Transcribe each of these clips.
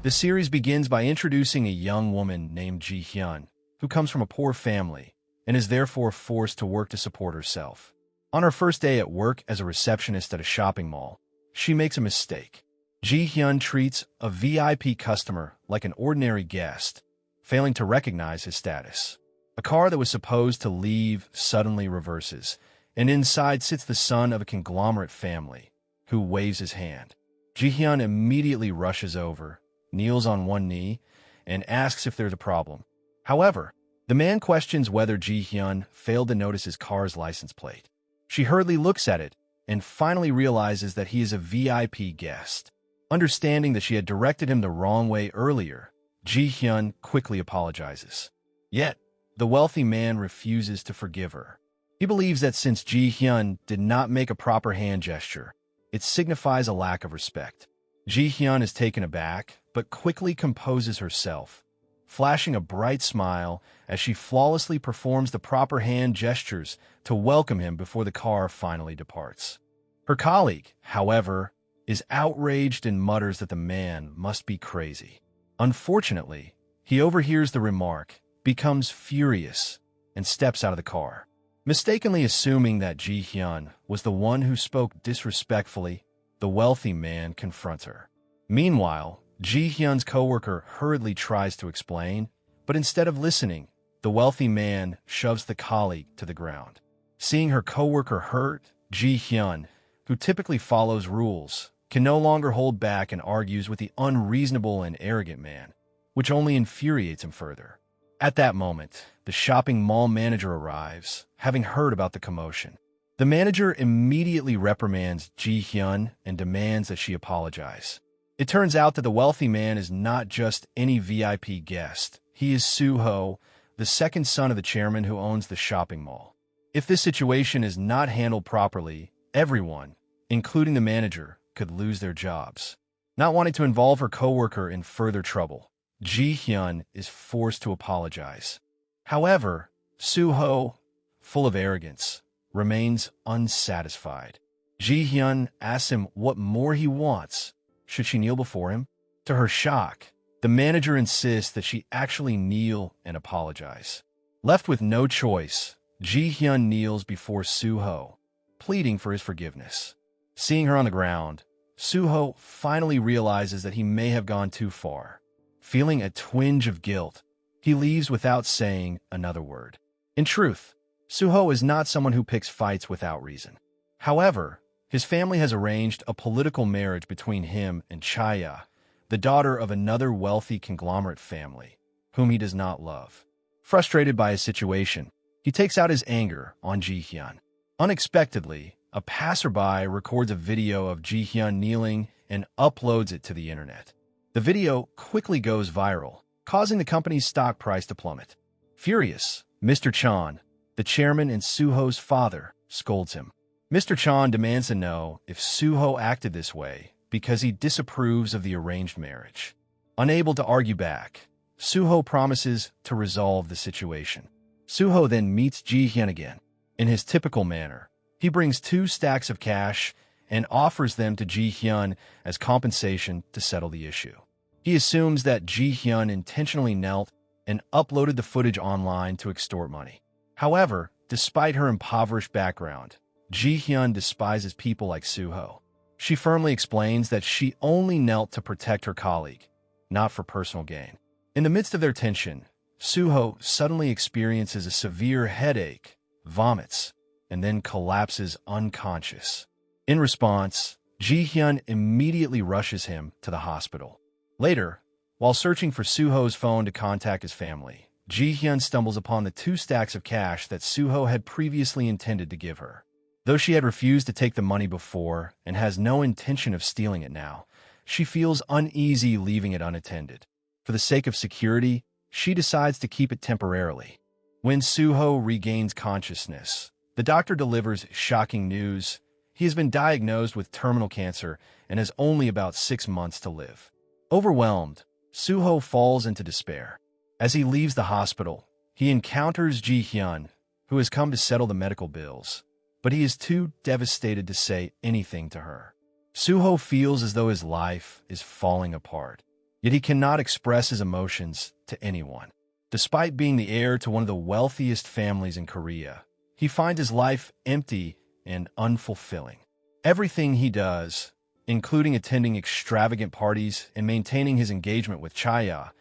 The series begins by introducing a young woman named Hyan, who comes from a poor family and is therefore forced to work to support herself. On her first day at work as a receptionist at a shopping mall, she makes a mistake. Hyan treats a VIP customer like an ordinary guest, failing to recognize his status. A car that was supposed to leave suddenly reverses, and inside sits the son of a conglomerate family, who waves his hand. Hyan immediately rushes over, kneels on one knee, and asks if there's a problem. However, the man questions whether Hyan failed to notice his car's license plate. She hurriedly looks at it and finally realizes that he is a VIP guest. Understanding that she had directed him the wrong way earlier, Hyan quickly apologizes. Yet, the wealthy man refuses to forgive her. He believes that since Hyan did not make a proper hand gesture, it signifies a lack of respect. Hyan is taken aback, but quickly composes herself, flashing a bright smile as she flawlessly performs the proper hand gestures to welcome him before the car finally departs. Her colleague, however, is outraged and mutters that the man must be crazy. Unfortunately, he overhears the remark, becomes furious, and steps out of the car. Mistakenly assuming that Hyan was the one who spoke disrespectfully, the wealthy man confronts her. Meanwhile, Hyan's coworker hurriedly tries to explain, but instead of listening, the wealthy man shoves the colleague to the ground. Seeing her coworker hurt, Hyan, who typically follows rules, can no longer hold back and argues with the unreasonable and arrogant man, which only infuriates him further. At that moment, the shopping mall manager arrives, having heard about the commotion. The manager immediately reprimands Hyan and demands that she apologize. It turns out that the wealthy man is not just any VIP guest. He is Suho, the second son of the chairman who owns the shopping mall. If this situation is not handled properly, everyone, including the manager, could lose their jobs. Not wanting to involve her coworker in further trouble, Hyan is forced to apologize. However, Suho, full of arrogance, remains unsatisfied. Hyan asks him what more he wants. Should she kneel before him? To her shock, the manager insists that she actually kneel and apologize. Left with no choice, Hyan kneels before Suho, pleading for his forgiveness. Seeing her on the ground, Suho finally realizes that he may have gone too far. Feeling a twinge of guilt, he leaves without saying another word. In truth, Suho is not someone who picks fights without reason. However, his family has arranged a political marriage between him and Chaya, the daughter of another wealthy conglomerate family, whom he does not love. Frustrated by his situation, he takes out his anger on Hyan. Unexpectedly, a passerby records a video of Hyan kneeling and uploads it to the internet. The video quickly goes viral, causing the company's stock price to plummet. Furious, Mr. Chan, the chairman and Suho's father, scolds him. Mr. Chan demands to know if Suho acted this way because he disapproves of the arranged marriage. Unable to argue back, Suho promises to resolve the situation. Suho then meets Hyan again. In his typical manner, he brings 2 stacks of cash and offers them to Hyan as compensation to settle the issue. He assumes that Hyan intentionally knelt and uploaded the footage online to extort money. However, despite her impoverished background, Hyan despises people like Suho. She firmly explains that she only knelt to protect her colleague, not for personal gain. In the midst of their tension, Suho suddenly experiences a severe headache, vomits, and then collapses unconscious. In response, Hyan immediately rushes him to the hospital. Later, while searching for Suho's phone to contact his family, Hyan stumbles upon the 2 stacks of cash that Suho had previously intended to give her. Though she had refused to take the money before and has no intention of stealing it now, she feels uneasy leaving it unattended. For the sake of security, she decides to keep it temporarily. When Suho regains consciousness, the doctor delivers shocking news. He has been diagnosed with terminal cancer and has only about 6 months to live. Overwhelmed, Suho falls into despair. As he leaves the hospital, he encounters Hyan, who has come to settle the medical bills, but he is too devastated to say anything to her. Suho feels as though his life is falling apart. yet he cannot express his emotions to anyone. Despite being the heir to one of the wealthiest families in Korea, he finds his life empty and unfulfilling. Everything he does, including attending extravagant parties and maintaining his engagement with Chaya,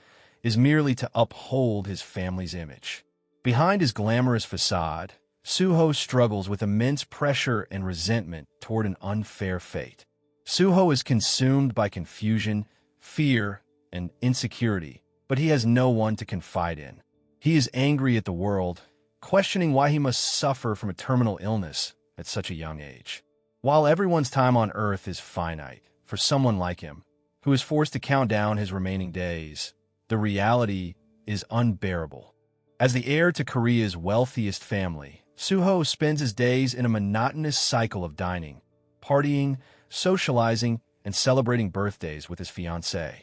is merely to uphold his family's image. Behind his glamorous facade, Suho struggles with immense pressure and resentment toward an unfair fate. Suho is consumed by confusion, fear, and insecurity, but he has no one to confide in. He is angry at the world, questioning why he must suffer from a terminal illness at such a young age. While everyone's time on Earth is finite, for someone like him, who is forced to count down his remaining days, the reality is unbearable. As the heir to Korea's wealthiest family, Suho spends his days in a monotonous cycle of dining, partying, socializing, and celebrating birthdays with his fiancée.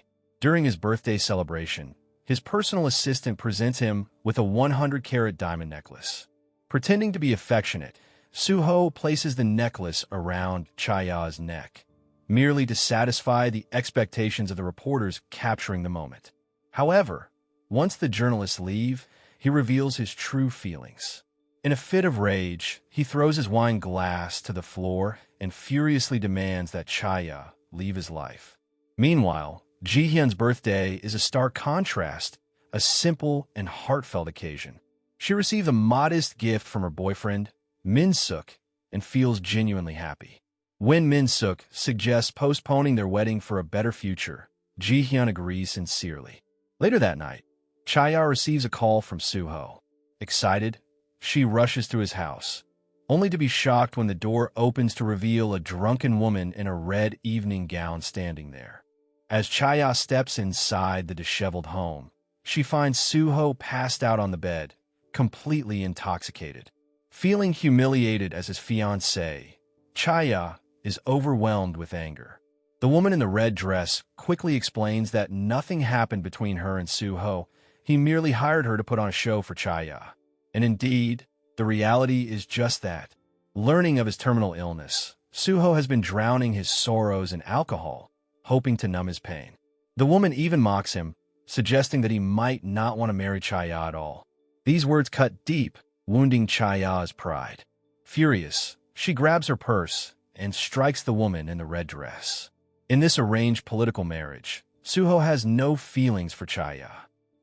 During his birthday celebration, his personal assistant presents him with a 100-carat diamond necklace. Pretending to be affectionate, Suho places the necklace around Chaya's neck, merely to satisfy the expectations of the reporters capturing the moment. However, once the journalists leave, he reveals his true feelings. In a fit of rage, he throws his wine glass to the floor and furiously demands that Chaya leave his life. Meanwhile, Ji-hyun's birthday is a stark contrast, a simple and heartfelt occasion. She receives a modest gift from her boyfriend, Min-suk, and feels genuinely happy. When Min-suk suggests postponing their wedding for a better future, Ji-hyun agrees sincerely. Later that night, Chaya receives a call from Suho. Excited, she rushes to his house, only to be shocked when the door opens to reveal a drunken woman in a red evening gown standing there. As Chaya steps inside the disheveled home, she finds Suho passed out on the bed, completely intoxicated. Feeling humiliated as his fiancée, Chaya is overwhelmed with anger. The woman in the red dress quickly explains that nothing happened between her and Suho. He merely hired her to put on a show for Chaya. And indeed, the reality is just that. Learning of his terminal illness, Suho has been drowning his sorrows in alcohol, hoping to numb his pain. The woman even mocks him, suggesting that he might not want to marry Chaya at all. These words cut deep, wounding Chaya's pride. Furious, she grabs her purse and strikes the woman in the red dress. In this arranged political marriage, Suho has no feelings for Chaya.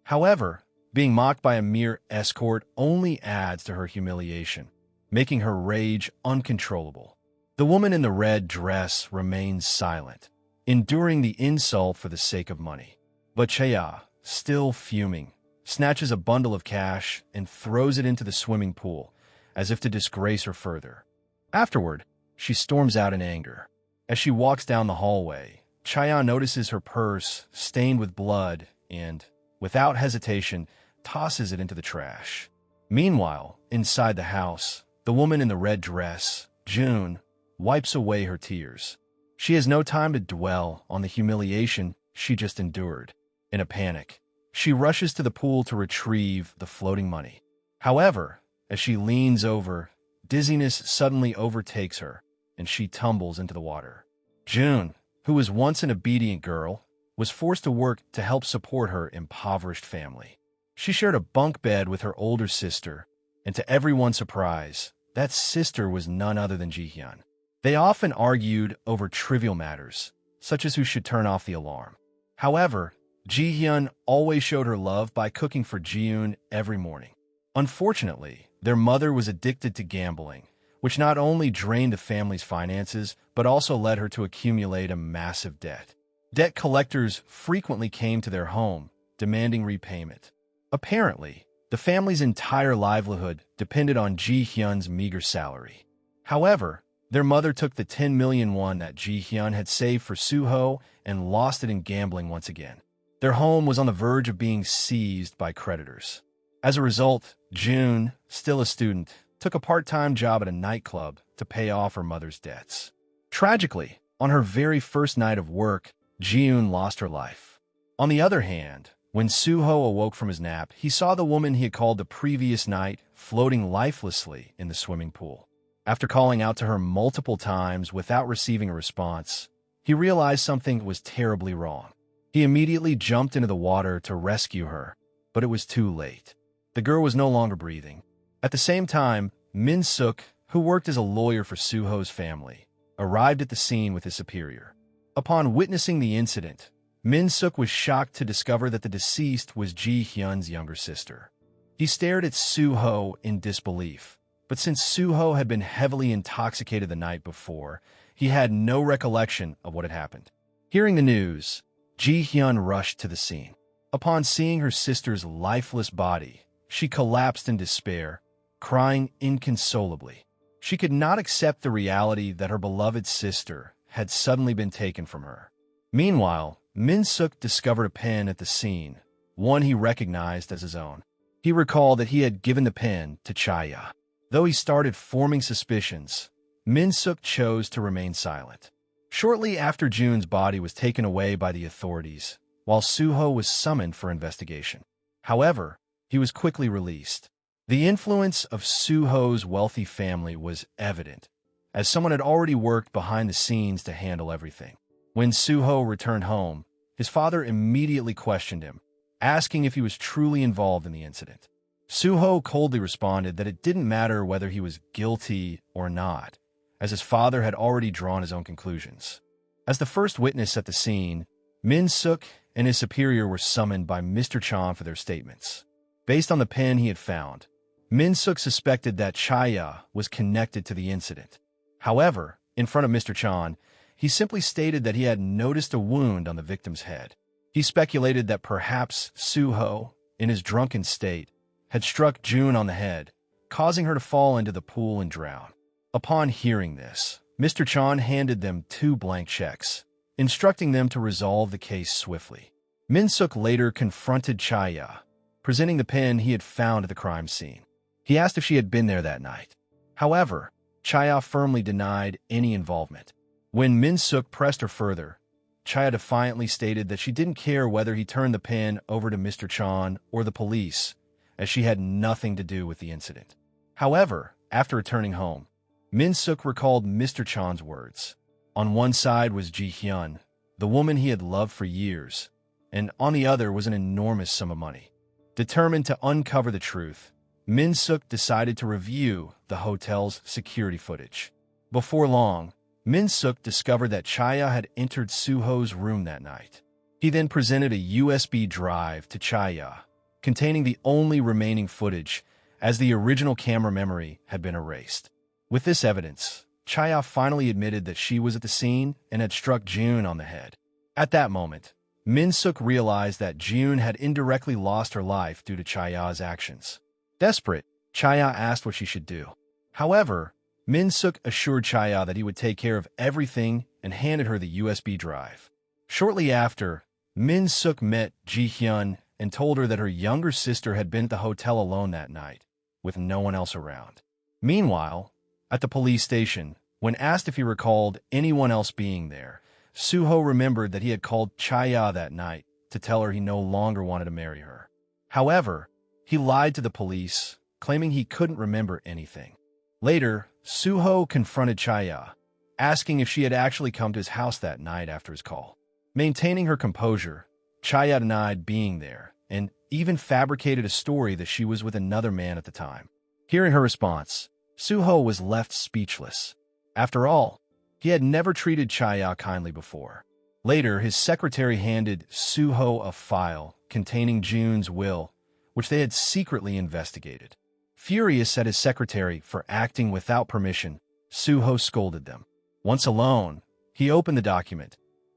However, being mocked by a mere escort only adds to her humiliation, making her rage uncontrollable. The woman in the red dress remains silent, enduring the insult for the sake of money. But Chaya, still fuming, snatches a bundle of cash and throws it into the swimming pool, as if to disgrace her further. Afterward, she storms out in anger. As she walks down the hallway, Chaya notices her purse stained with blood and, without hesitation, tosses it into the trash. Meanwhile, inside the house, the woman in the red dress, June, wipes away her tears. She has no time to dwell on the humiliation she just endured. In a panic, she rushes to the pool to retrieve the floating money. However, as she leans over, dizziness suddenly overtakes her, and she tumbles into the water. June, who was once an obedient girl, was forced to work to help support her impoverished family. She shared a bunk bed with her older sister, and to everyone's surprise, that sister was none other than Ji-hyun. They often argued over trivial matters, such as who should turn off the alarm. However, Ji-hyun always showed her love by cooking for Ji-yoon every morning. Unfortunately, their mother was addicted to gambling, which not only drained the family's finances, but also led her to accumulate a massive debt. Debt collectors frequently came to their home, demanding repayment. Apparently, the family's entire livelihood depended on Ji-hyun's meager salary. However, their mother took the 10 million won that Ji-hyun had saved for Suho and lost it in gambling once again. Their home was on the verge of being seized by creditors. As a result, June, still a student, took a part-time job at a nightclub to pay off her mother's debts. Tragically, on her very first night of work, Ji-yoon lost her life. On the other hand, when Suho awoke from his nap, he saw the woman he had called the previous night floating lifelessly in the swimming pool. After calling out to her multiple times without receiving a response, he realized something was terribly wrong. He immediately jumped into the water to rescue her, but it was too late. The girl was no longer breathing. At the same time, Min Suk, who worked as a lawyer for Suho's family, arrived at the scene with his superior. Upon witnessing the incident, Min Suk was shocked to discover that the deceased was Ji Hyun's younger sister. He stared at Suho in disbelief, but since Suho had been heavily intoxicated the night before, he had no recollection of what had happened. Hearing the news, Ji Hyun rushed to the scene. Upon seeing her sister's lifeless body, she collapsed in despair, crying inconsolably. She could not accept the reality that her beloved sister had suddenly been taken from her. Meanwhile, Min Suk discovered a pen at the scene, one he recognized as his own. He recalled that he had given the pen to Chaya. Though he started forming suspicions, Min Suk chose to remain silent. Shortly after, Jun's body was taken away by the authorities, while Suho was summoned for investigation. However, he was quickly released. The influence of Suho's wealthy family was evident, as someone had already worked behind the scenes to handle everything. When Suho returned home, his father immediately questioned him, asking if he was truly involved in the incident. Suho coldly responded that it didn't matter whether he was guilty or not, as his father had already drawn his own conclusions. As the first witness at the scene, Min Suk and his superior were summoned by Mr. Chan for their statements. Based on the pen he had found, Min Suk suspected that Chaya was connected to the incident. However, in front of Mr. Chan, he simply stated that he had noticed a wound on the victim's head. He speculated that perhaps Suho, in his drunken state, had struck Jun on the head, causing her to fall into the pool and drown. Upon hearing this, Mr. Chan handed them 2 blank checks, instructing them to resolve the case swiftly. Min Suk later confronted Chaya, presenting the pen he had found at the crime scene. He asked if she had been there that night. However, Chaya firmly denied any involvement. When Min Suk pressed her further, Chaya defiantly stated that she didn't care whether he turned the pen over to Mr. Chan or the police, as she had nothing to do with the incident. However, after returning home, Min Suk recalled Mr. Chan's words. On one side was Ji Hyun, the woman he had loved for years, and on the other was an enormous sum of money. Determined to uncover the truth, Min Suk decided to review the hotel's security footage. Before long, Min Suk discovered that Chaya had entered Suho's room that night. He then presented a USB drive to Chaya, containing the only remaining footage, as the original camera memory had been erased. With this evidence, Chaya finally admitted that she was at the scene and had struck Jun on the head. At that moment, Min Suk realized that Jun had indirectly lost her life due to Chaya's actions. Desperate, Chaya asked what she should do. However, Min Suk assured Chaya that he would take care of everything and handed her the USB drive. Shortly after, Min Suk met Ji Hyun and told her that her younger sister had been at the hotel alone that night, with no one else around. Meanwhile, at the police station, when asked if he recalled anyone else being there, Suho remembered that he had called Chaya that night to tell her he no longer wanted to marry her. However, he lied to the police, claiming he couldn't remember anything. Later, Suho confronted Chaya, asking if she had actually come to his house that night after his call. Maintaining her composure, Chaya denied being there and even fabricated a story that she was with another man at the time. Hearing her response, Suho was left speechless. After all, he had never treated Chaya kindly before. Later, his secretary handed Suho a file containing Jun's will, which they had secretly investigated. Furious at his secretary for acting without permission, Suho scolded them. Once alone, he opened the document,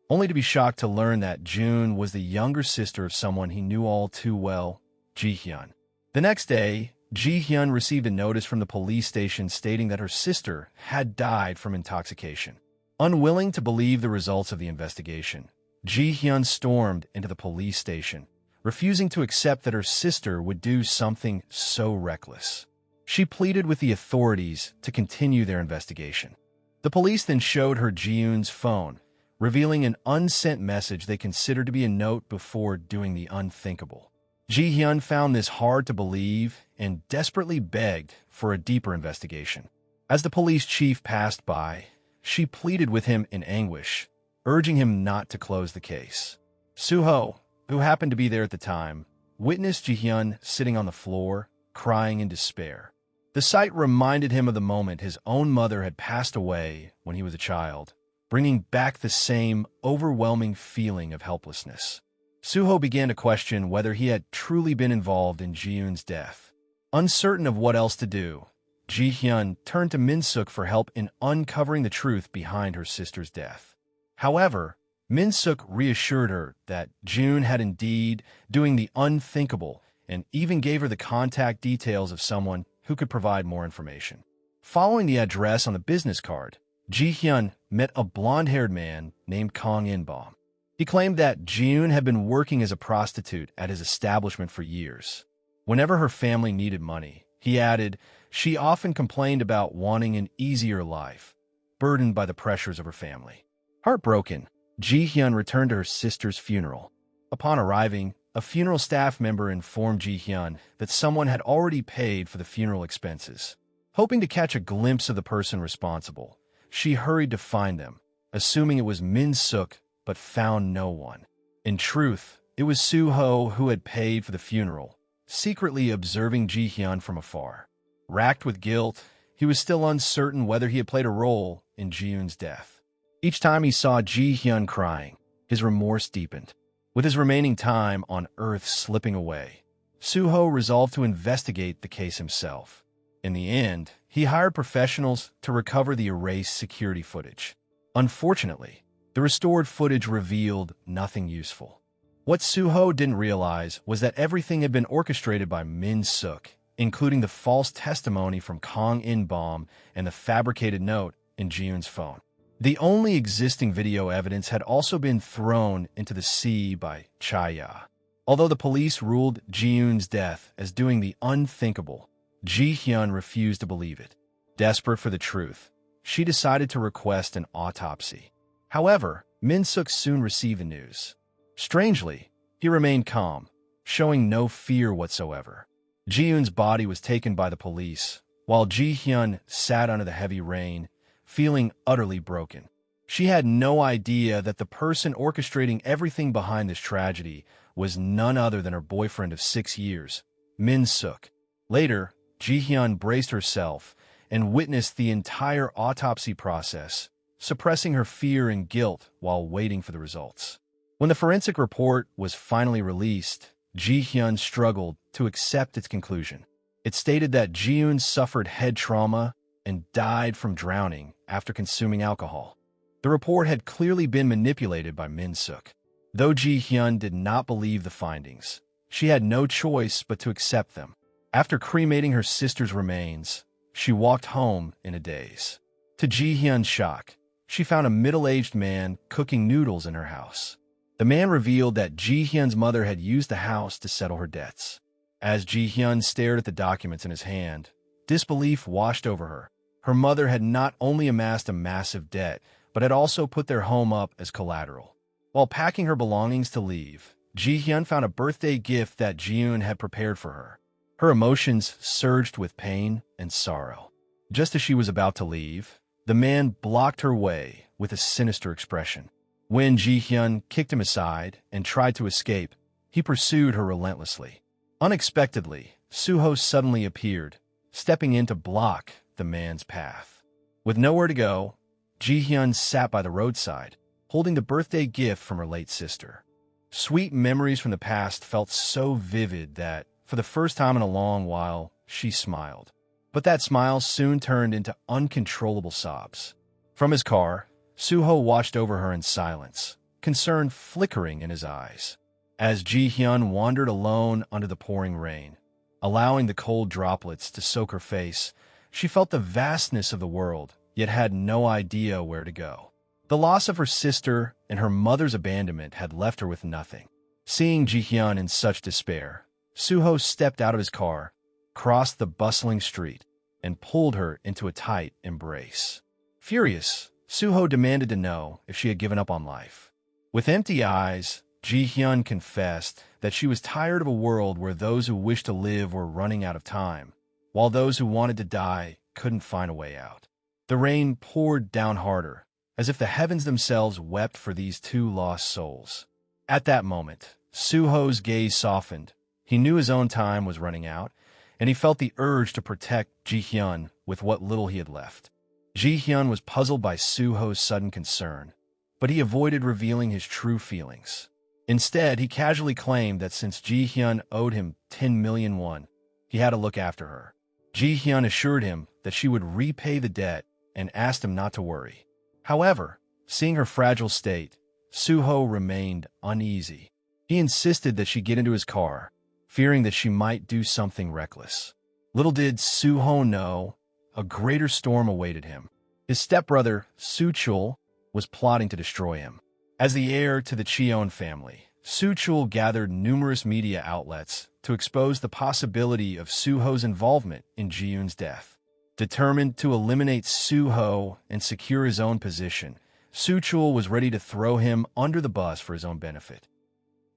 only to be shocked to learn that Jun was the younger sister of someone he knew all too well, Ji Hyun. The next day, Ji Hyun received a notice from the police station stating that her sister had died from intoxication. Unwilling to believe the results of the investigation, Ji Hyun stormed into the police station, refusing to accept that her sister would do something so reckless. She pleaded with the authorities to continue their investigation. The police then showed her Ji-yoon's phone, revealing an unsent message they considered to be a note before doing the unthinkable. Ji Hyun found this hard to believe and desperately begged for a deeper investigation. As the police chief passed by, she pleaded with him in anguish, urging him not to close the case. Suho, who happened to be there at the time, witnessed Ji-hyun sitting on the floor, crying in despair. The sight reminded him of the moment his own mother had passed away when he was a child, bringing back the same overwhelming feeling of helplessness. Suho began to question whether he had truly been involved in Ji-hyun's death. Uncertain of what else to do, Ji-hyun turned to Min-suk for help in uncovering the truth behind her sister's death. However, Min-suk reassured her that June had indeed doing the unthinkable and even gave her the contact details of someone who could provide more information. Following the address on the business card, Ji-hyun met a blonde-haired man named Kang In-bom. He claimed that June had been working as a prostitute at his establishment for years. Whenever her family needed money, he added, she often complained about wanting an easier life, burdened by the pressures of her family. Heartbroken, Ji-hyun returned to her sister's funeral. Upon arriving, a funeral staff member informed Ji-hyun that someone had already paid for the funeral expenses. Hoping to catch a glimpse of the person responsible, she hurried to find them, assuming it was Min-suk, but found no one. In truth, it was Suho who had paid for the funeral, secretly observing Ji-hyun from afar. Racked with guilt, he was still uncertain whether he had played a role in Ji-hyun's death. Each time he saw Ji-hyun crying, his remorse deepened. With his remaining time on Earth slipping away, Suho resolved to investigate the case himself. In the end, he hired professionals to recover the erased security footage. Unfortunately, the restored footage revealed nothing useful. What Suho didn't realize was that everything had been orchestrated by Min-suk, including the false testimony from Kang In-bom and the fabricated note in Ji-hyun's phone. The only existing video evidence had also been thrown into the sea by Chaya. Although the police ruled Ji-hyun's death as doing the unthinkable, Ji-hyun refused to believe it. Desperate for the truth, she decided to request an autopsy. However, Min-suk soon received the news. Strangely, he remained calm, showing no fear whatsoever. Ji-hyun's body was taken by the police, while Ji-hyun sat under the heavy rain, feeling utterly broken. She had no idea that the person orchestrating everything behind this tragedy was none other than her boyfriend of 6 years, Min-suk. Later, Ji-hyun braced herself and witnessed the entire autopsy process, suppressing her fear and guilt while waiting for the results. When the forensic report was finally released, Ji-hyun struggled to accept its conclusion. It stated that Ji-hyun suffered head trauma and died from drowning after consuming alcohol. The report had clearly been manipulated by Min-suk. Though Ji-hyun did not believe the findings, she had no choice but to accept them. After cremating her sister's remains, she walked home in a daze. To Ji-hyun's shock, she found a middle-aged man cooking noodles in her house. The man revealed that Ji-hyun's mother had used the house to settle her debts. As Ji-hyun stared at the documents in his hand, disbelief washed over her. Her mother had not only amassed a massive debt, but had also put their home up as collateral. While packing her belongings to leave, Ji-hyun found a birthday gift that Ji-hyun had prepared for her. Her emotions surged with pain and sorrow. Just as she was about to leave, the man blocked her way with a sinister expression. When Ji-hyun kicked him aside and tried to escape, he pursued her relentlessly. Unexpectedly, Suho suddenly appeared, stepping in to block the man's path. With nowhere to go, Ji-hyun sat by the roadside, holding the birthday gift from her late sister. Sweet memories from the past felt so vivid that, for the first time in a long while, she smiled. But that smile soon turned into uncontrollable sobs. From his car, Suho watched over her in silence, concern flickering in his eyes. As Ji-hyun wandered alone under the pouring rain, allowing the cold droplets to soak her face, she felt the vastness of the world, yet had no idea where to go. The loss of her sister and her mother's abandonment had left her with nothing. Seeing Ji-hyun in such despair, Suho stepped out of his car, crossed the bustling street, and pulled her into a tight embrace. Furious, Suho demanded to know if she had given up on life. With empty eyes, Ji-hyun confessed that she was tired of a world where those who wished to live were running out of time, while those who wanted to die couldn't find a way out. The rain poured down harder, as if the heavens themselves wept for these two lost souls. At that moment, Suho's gaze softened. He knew his own time was running out, and he felt the urge to protect Ji-hyun with what little he had left. Ji-hyun was puzzled by Suho's sudden concern, but he avoided revealing his true feelings. Instead, he casually claimed that since Ji-hyun owed him 10 million won, he had to look after her. Ji-hyun assured him that she would repay the debt and asked him not to worry. However, seeing her fragile state, Suho remained uneasy. He insisted that she get into his car, fearing that she might do something reckless. Little did Suho know, a greater storm awaited him. His stepbrother, Suchul, was plotting to destroy him. As the heir to the Cheon family, Suchul gathered numerous media outlets to expose the possibility of Suho's involvement in Ji-yoon's death. Determined to eliminate Suho and secure his own position, Suchul was ready to throw him under the bus for his own benefit.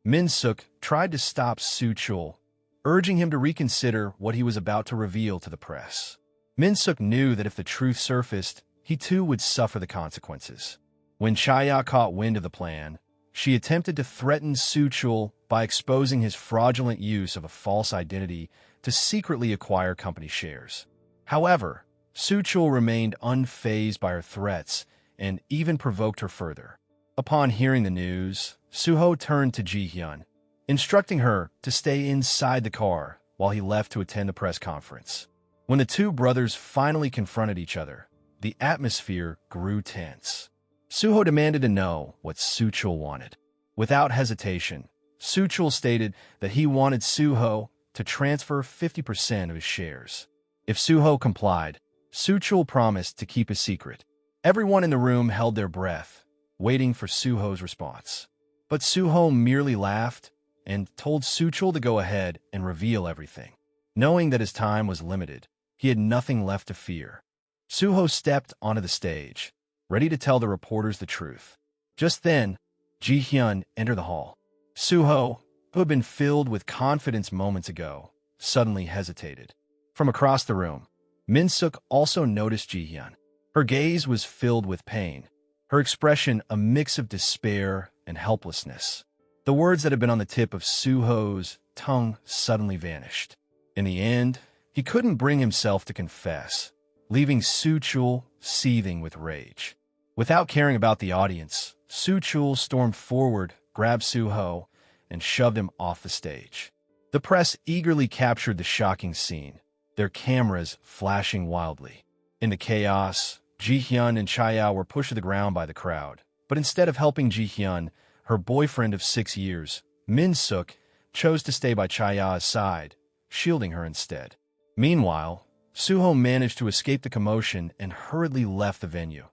Min-suk tried to stop Suchul, urging him to reconsider what he was about to reveal to the press. Min-suk knew that if the truth surfaced, he too would suffer the consequences. When Chaya caught wind of the plan, she attempted to threaten Suchul by exposing his fraudulent use of a false identity to secretly acquire company shares. However, Suchul remained unfazed by her threats and even provoked her further. Upon hearing the news, Suho turned to Ji-hyun, instructing her to stay inside the car while he left to attend the press conference. When the two brothers finally confronted each other, the atmosphere grew tense. Suho demanded to know what Suchul wanted. Without hesitation, Suchul stated that he wanted Suho to transfer 50% of his shares. If Suho complied, Suchul promised to keep his secret. Everyone in the room held their breath, waiting for Suho's response. But Suho merely laughed and told Suchul to go ahead and reveal everything. Knowing that his time was limited, he had nothing left to fear. Suho stepped onto the stage, ready to tell the reporters the truth. Just then, Ji-hyun entered the hall. Suho, who had been filled with confidence moments ago, suddenly hesitated. From across the room, Min-suk also noticed Ji-hyun. Her gaze was filled with pain, her expression a mix of despair and helplessness. The words that had been on the tip of Suho's tongue suddenly vanished. In the end, he couldn't bring himself to confess, leaving Suchul seething with rage. Without caring about the audience, Suchul stormed forward, grabbed Suho, and shoved him off the stage. The press eagerly captured the shocking scene, their cameras flashing wildly. In the chaos, Ji-hyun and Chaya were pushed to the ground by the crowd. But instead of helping Ji-hyun, her boyfriend of 6 years, Min-suk, chose to stay by Chaya's side, shielding her instead. Meanwhile, Suho managed to escape the commotion and hurriedly left the venue,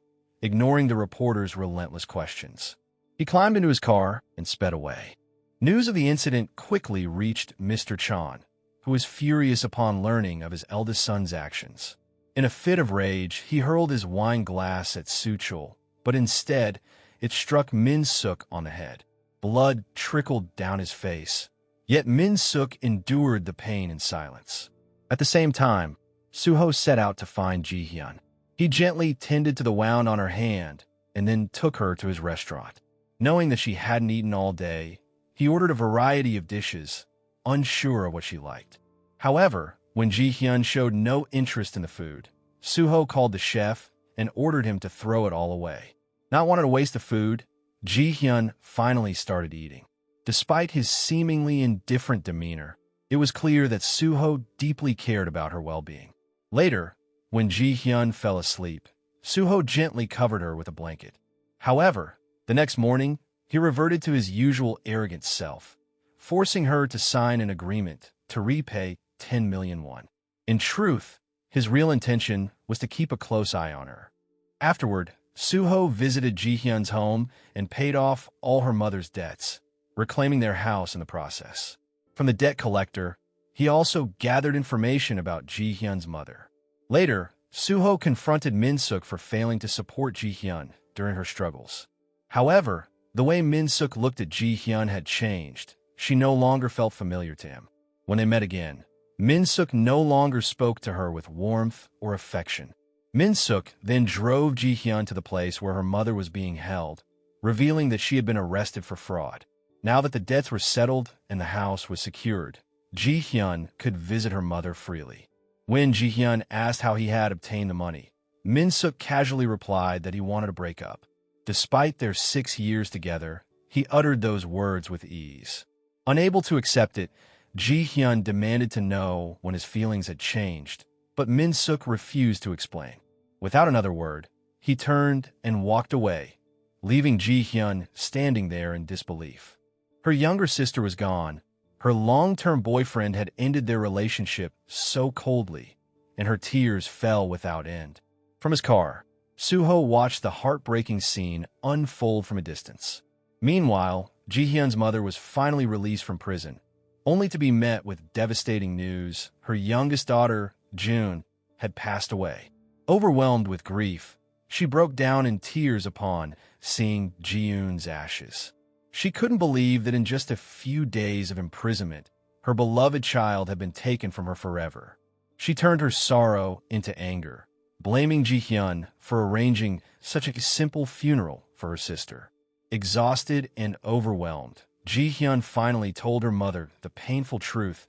ignoring the reporters' relentless questions. He climbed into his car and sped away. News of the incident quickly reached Mr. Chan, who was furious upon learning of his eldest son's actions. In a fit of rage, he hurled his wine glass at Suchul, but instead, it struck Min-suk on the head. Blood trickled down his face, yet Min-suk endured the pain in silence. At the same time, Suho set out to find Ji-hyun. He gently tended to the wound on her hand and then took her to his restaurant. Knowing that she hadn't eaten all day, he ordered a variety of dishes, unsure of what she liked. However, when Ji-hyun showed no interest in the food, Suho called the chef and ordered him to throw it all away. Not wanting to waste the food, Ji-hyun finally started eating. Despite his seemingly indifferent demeanor, it was clear that Suho deeply cared about her well-being. Later, when Ji-hyun fell asleep, Suho gently covered her with a blanket. However, the next morning, he reverted to his usual arrogant self, forcing her to sign an agreement to repay 10 million won. In truth, his real intention was to keep a close eye on her. Afterward, Suho visited Ji-hyun's home and paid off all her mother's debts, reclaiming their house in the process. From the debt collector, he also gathered information about Ji-hyun's mother. Later, Suho confronted Min-suk for failing to support Ji-hyun during her struggles. However, the way Min-suk looked at Ji-hyun had changed. She no longer felt familiar to him. When they met again, Min-suk no longer spoke to her with warmth or affection. Min-suk then drove Ji-hyun to the place where her mother was being held, revealing that she had been arrested for fraud. Now that the debts were settled and the house was secured, Ji-hyun could visit her mother freely. When Ji-hyun asked how he had obtained the money, Min-suk casually replied that he wanted to break up. Despite their 6 years together, he uttered those words with ease. Unable to accept it, Ji-hyun demanded to know when his feelings had changed, but Min-suk refused to explain. Without another word, he turned and walked away, leaving Ji-hyun standing there in disbelief. Her younger sister was gone. Her long-term boyfriend had ended their relationship so coldly, and her tears fell without end. From his car, Soo-ho watched the heartbreaking scene unfold from a distance. Meanwhile, Ji-hyun's mother was finally released from prison, only to be met with devastating news. Her youngest daughter, June, had passed away. Overwhelmed with grief, she broke down in tears upon seeing Ji-yoon's ashes. She couldn't believe that in just a few days of imprisonment, her beloved child had been taken from her forever. She turned her sorrow into anger, blaming Ji-hyun for arranging such a simple funeral for her sister. Exhausted and overwhelmed, Ji-hyun finally told her mother the painful truth.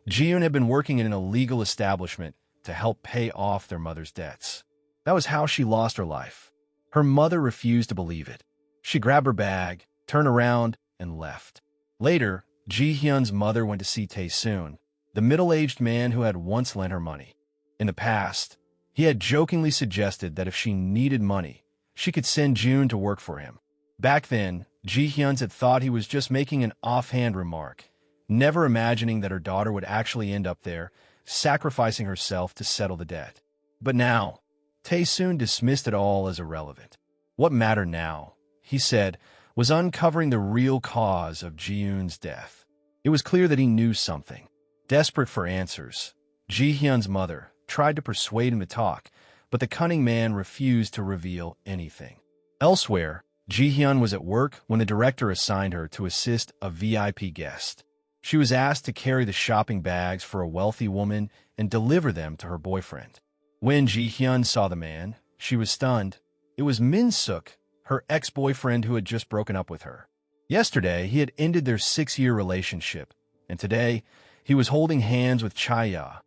Ji-yoon had been working in an illegal establishment to help pay off their mother's debts. That was how she lost her life. Her mother refused to believe it. She grabbed her bag, turned around, and left. Later, Ji-hyun's mother went to see Tae-soon, the middle-aged man who had once lent her money. In the past, he had jokingly suggested that if she needed money, she could send June to work for him. Back then, Ji-hyun had thought he was just making an offhand remark, never imagining that her daughter would actually end up there, sacrificing herself to settle the debt. But now, Tae-soon dismissed it all as irrelevant. What mattered now, he said, was uncovering the real cause of Ji-yoon's death. It was clear that he knew something. Desperate for answers, Ji-hyun's mother tried to persuade him to talk, but the cunning man refused to reveal anything. Elsewhere, Ji-hyun was at work when the director assigned her to assist a VIP guest. She was asked to carry the shopping bags for a wealthy woman and deliver them to her boyfriend. When Ji-hyun saw the man, she was stunned. It was Min-suk, her ex-boyfriend who had just broken up with her. Yesterday, he had ended their 6-year relationship, and today, he was holding hands with Cha-ya,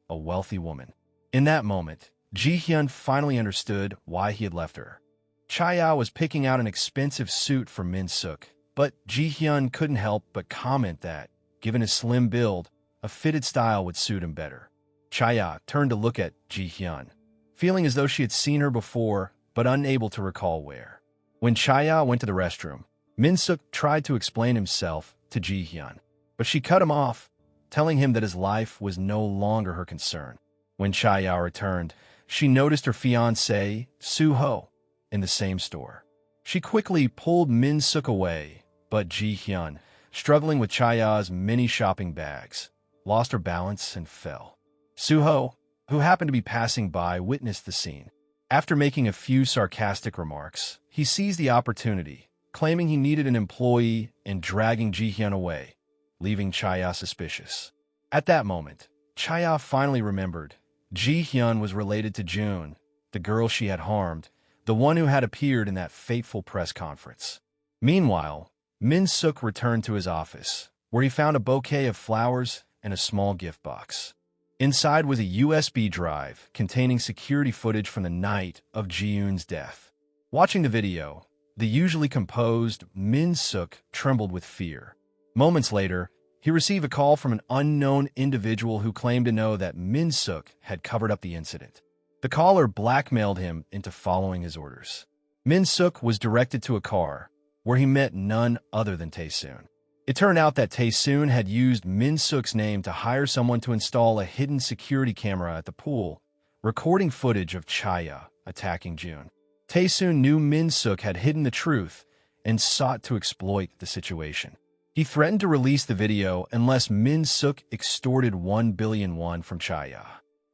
a wealthy woman. In that moment, Ji-hyun finally understood why he had left her. Cha-ya was picking out an expensive suit for Min-suk, but Ji-hyun couldn't help but comment that, given his slim build, a fitted style would suit him better. Cha-ya turned to look at Ji-hyun, feeling as though she had seen her before, but unable to recall where. When Cha-ya went to the restroom, Min-suk tried to explain himself to Ji-hyun, but she cut him off, telling him that his life was no longer her concern. When Cha-ya returned, she noticed her fiancé, Soo-ho, in the same store. She quickly pulled Min-suk away, but Ji-hyun, struggling with Cha-ya's many shopping bags, lost her balance and fell. Soo-ho, who happened to be passing by, witnessed the scene. After making a few sarcastic remarks, he seized the opportunity, claiming he needed an employee and dragging Ji-hyun away, leaving Cha-ya suspicious. At that moment, Cha-ya finally remembered. Ji-hyun was related to June, the girl she had harmed, the one who had appeared in that fateful press conference. Meanwhile, Min-suk returned to his office, where he found a bouquet of flowers and a small gift box. Inside was a USB drive containing security footage from the night of Ji-yoon's death. Watching the video, the usually composed Min-suk trembled with fear. Moments later, he received a call from an unknown individual who claimed to know that Min-suk had covered up the incident. The caller blackmailed him into following his orders. Min-suk was directed to a car, where he met none other than Tae-soon. It turned out that Tae-soon had used Min-suk's name to hire someone to install a hidden security camera at the pool, recording footage of Cha-ya attacking June. Tae-soon knew Min-suk had hidden the truth and sought to exploit the situation. He threatened to release the video unless Min-suk extorted 1 billion won from Cha-ya.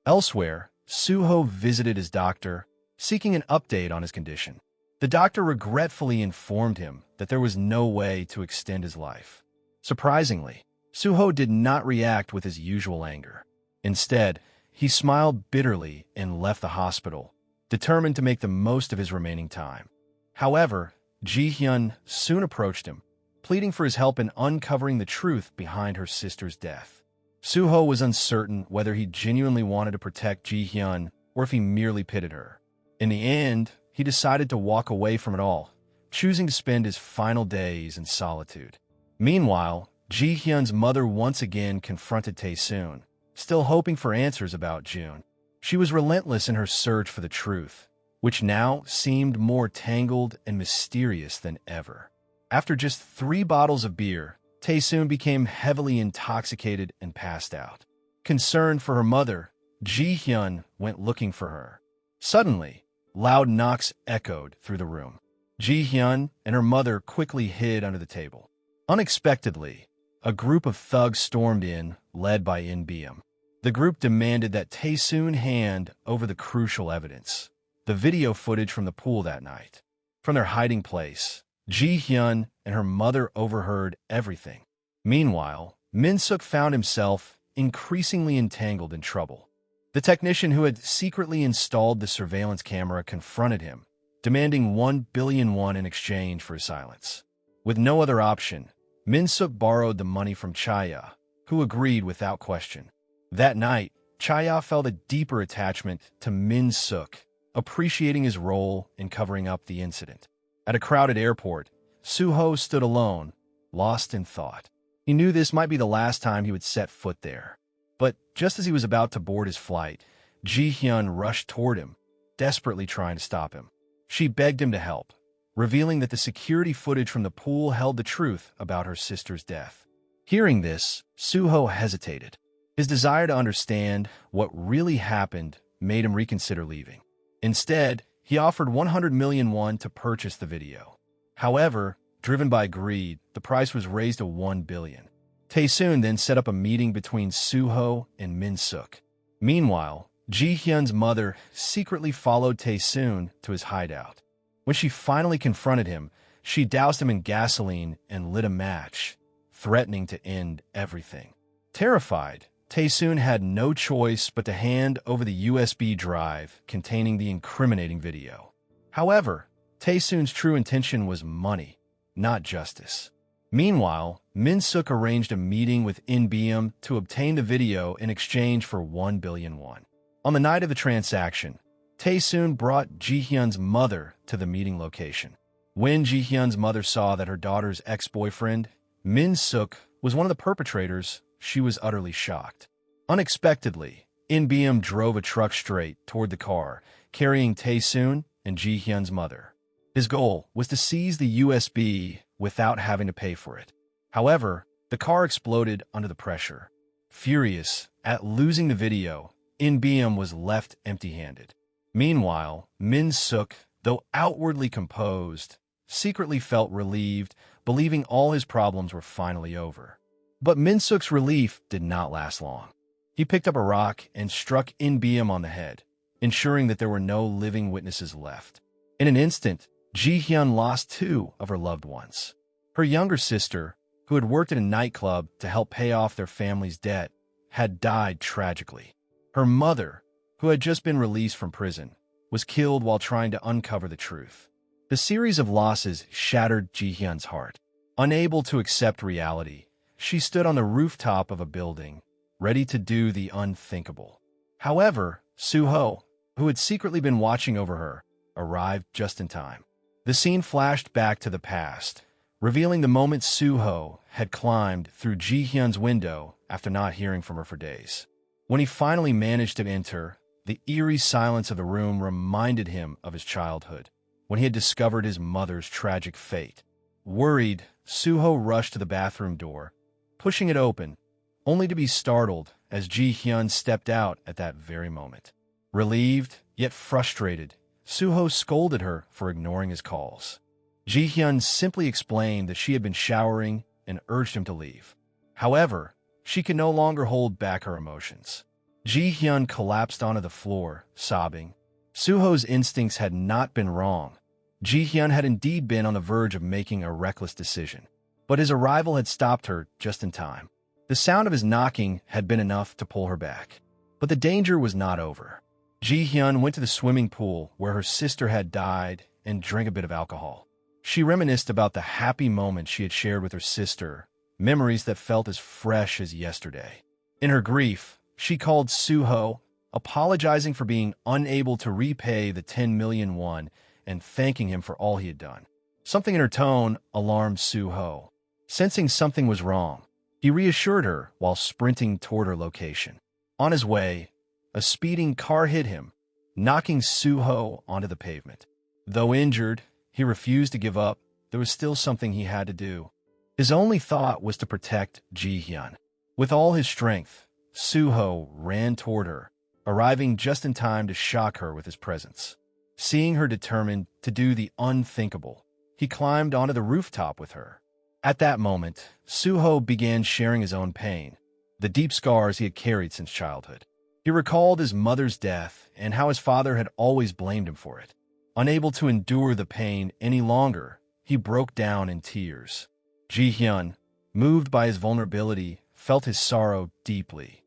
Elsewhere, Soo-ho visited his doctor, seeking an update on his condition. The doctor regretfully informed him that there was no way to extend his life. Surprisingly, Soo-ho did not react with his usual anger. Instead, he smiled bitterly and left the hospital, determined to make the most of his remaining time. However, Ji-hyun soon approached him, pleading for his help in uncovering the truth behind her sister's death. Suho was uncertain whether he genuinely wanted to protect Ji-hyun or if he merely pitied her. In the end, he decided to walk away from it all, choosing to spend his final days in solitude. Meanwhile, Ji-hyun's mother once again confronted Tae-soon, still hoping for answers about June. She was relentless in her search for the truth, which now seemed more tangled and mysterious than ever. After just 3 bottles of beer, Tae-soon became heavily intoxicated and passed out. Concerned for her mother, Ji-hyun went looking for her. Suddenly, loud knocks echoed through the room. Ji-hyun and her mother quickly hid under the table. Unexpectedly, a group of thugs stormed in, led by In-beom. The group demanded that Tae-soon hand over the crucial evidence, the video footage from the pool that night. From their hiding place, Ji-hyun and her mother overheard everything. Meanwhile, Min-suk found himself increasingly entangled in trouble. The technician who had secretly installed the surveillance camera confronted him, demanding 1 billion won in exchange for his silence. With no other option, Min-suk borrowed the money from Chaya, who agreed without question. That night, Chaya felt a deeper attachment to Min-suk, appreciating his role in covering up the incident. At a crowded airport, Suho stood alone, lost in thought. He knew this might be the last time he would set foot there. But just as he was about to board his flight, Ji-hyun rushed toward him, desperately trying to stop him. She begged him to help, revealing that the security footage from the pool held the truth about her sister's death. Hearing this, Suho hesitated. His desire to understand what really happened made him reconsider leaving. Instead, he offered 100 million won to purchase the video. However, driven by greed, the price was raised to 1 billion. Tae-soon then set up a meeting between Suho and Min-suk. Meanwhile, Ji-hyun's mother secretly followed Tae-soon to his hideout. When she finally confronted him, she doused him in gasoline and lit a match, threatening to end everything. Terrified, Tae-soon had no choice but to hand over the USB drive containing the incriminating video. However, Tae-soon's true intention was money, not justice. Meanwhile, Min-suk arranged a meeting with In-beom to obtain the video in exchange for 1 billion won. On the night of the transaction, Tae-soon brought Ji-hyun's mother to the meeting location. When Ji-hyun's mother saw that her daughter's ex-boyfriend, Min-suk, was one of the perpetrators, she was utterly shocked. Unexpectedly, In-beom drove a truck straight toward the car, carrying Tae-soon and Ji-hyun's mother. His goal was to seize the USB without having to pay for it. However, the car exploded under the pressure. Furious at losing the video, In-beom was left empty-handed. Meanwhile, Min-suk, though outwardly composed, secretly felt relieved, believing all his problems were finally over. But Min-suk's relief did not last long. He picked up a rock and struck In-beom on the head, ensuring that there were no living witnesses left. In an instant, Ji-hyun lost 2 of her loved ones. Her younger sister, who had worked at a nightclub to help pay off their family's debt, had died tragically. Her mother, who had just been released from prison, was killed while trying to uncover the truth. The series of losses shattered Ji-hyun's heart. Unable to accept reality, she stood on the rooftop of a building, ready to do the unthinkable. However, Suho, who had secretly been watching over her, arrived just in time. The scene flashed back to the past, revealing the moment Suho had climbed through Ji-hyun's window after not hearing from her for days. When he finally managed to enter, the eerie silence of the room reminded him of his childhood, when he had discovered his mother's tragic fate. Worried, Suho rushed to the bathroom door, pushing it open, only to be startled as Ji-hyun stepped out at that very moment. Relieved, yet frustrated, Suho scolded her for ignoring his calls. Ji-hyun simply explained that she had been showering and urged him to leave. However, she could no longer hold back her emotions. Ji-hyun collapsed onto the floor, sobbing. Suho's instincts had not been wrong. Ji-hyun had indeed been on the verge of making a reckless decision. But his arrival had stopped her just in time. The sound of his knocking had been enough to pull her back. But the danger was not over. Ji-hyun went to the swimming pool where her sister had died and drank a bit of alcohol. She reminisced about the happy moments she had shared with her sister, memories that felt as fresh as yesterday. In her grief, she called Suho, apologizing for being unable to repay the 10 million won and thanking him for all he had done. Something in her tone alarmed Suho. Sensing something was wrong, he reassured her while sprinting toward her location. On his way, a speeding car hit him, knocking Suho onto the pavement. Though injured, he refused to give up. There was still something he had to do. His only thought was to protect Ji-hyun. With all his strength, Suho ran toward her, arriving just in time to shock her with his presence. Seeing her determined to do the unthinkable, he climbed onto the rooftop with her. At that moment, Suho began sharing his own pain, the deep scars he had carried since childhood. He recalled his mother's death and how his father had always blamed him for it. Unable to endure the pain any longer, he broke down in tears. Ji-hyun, moved by his vulnerability, felt his sorrow deeply.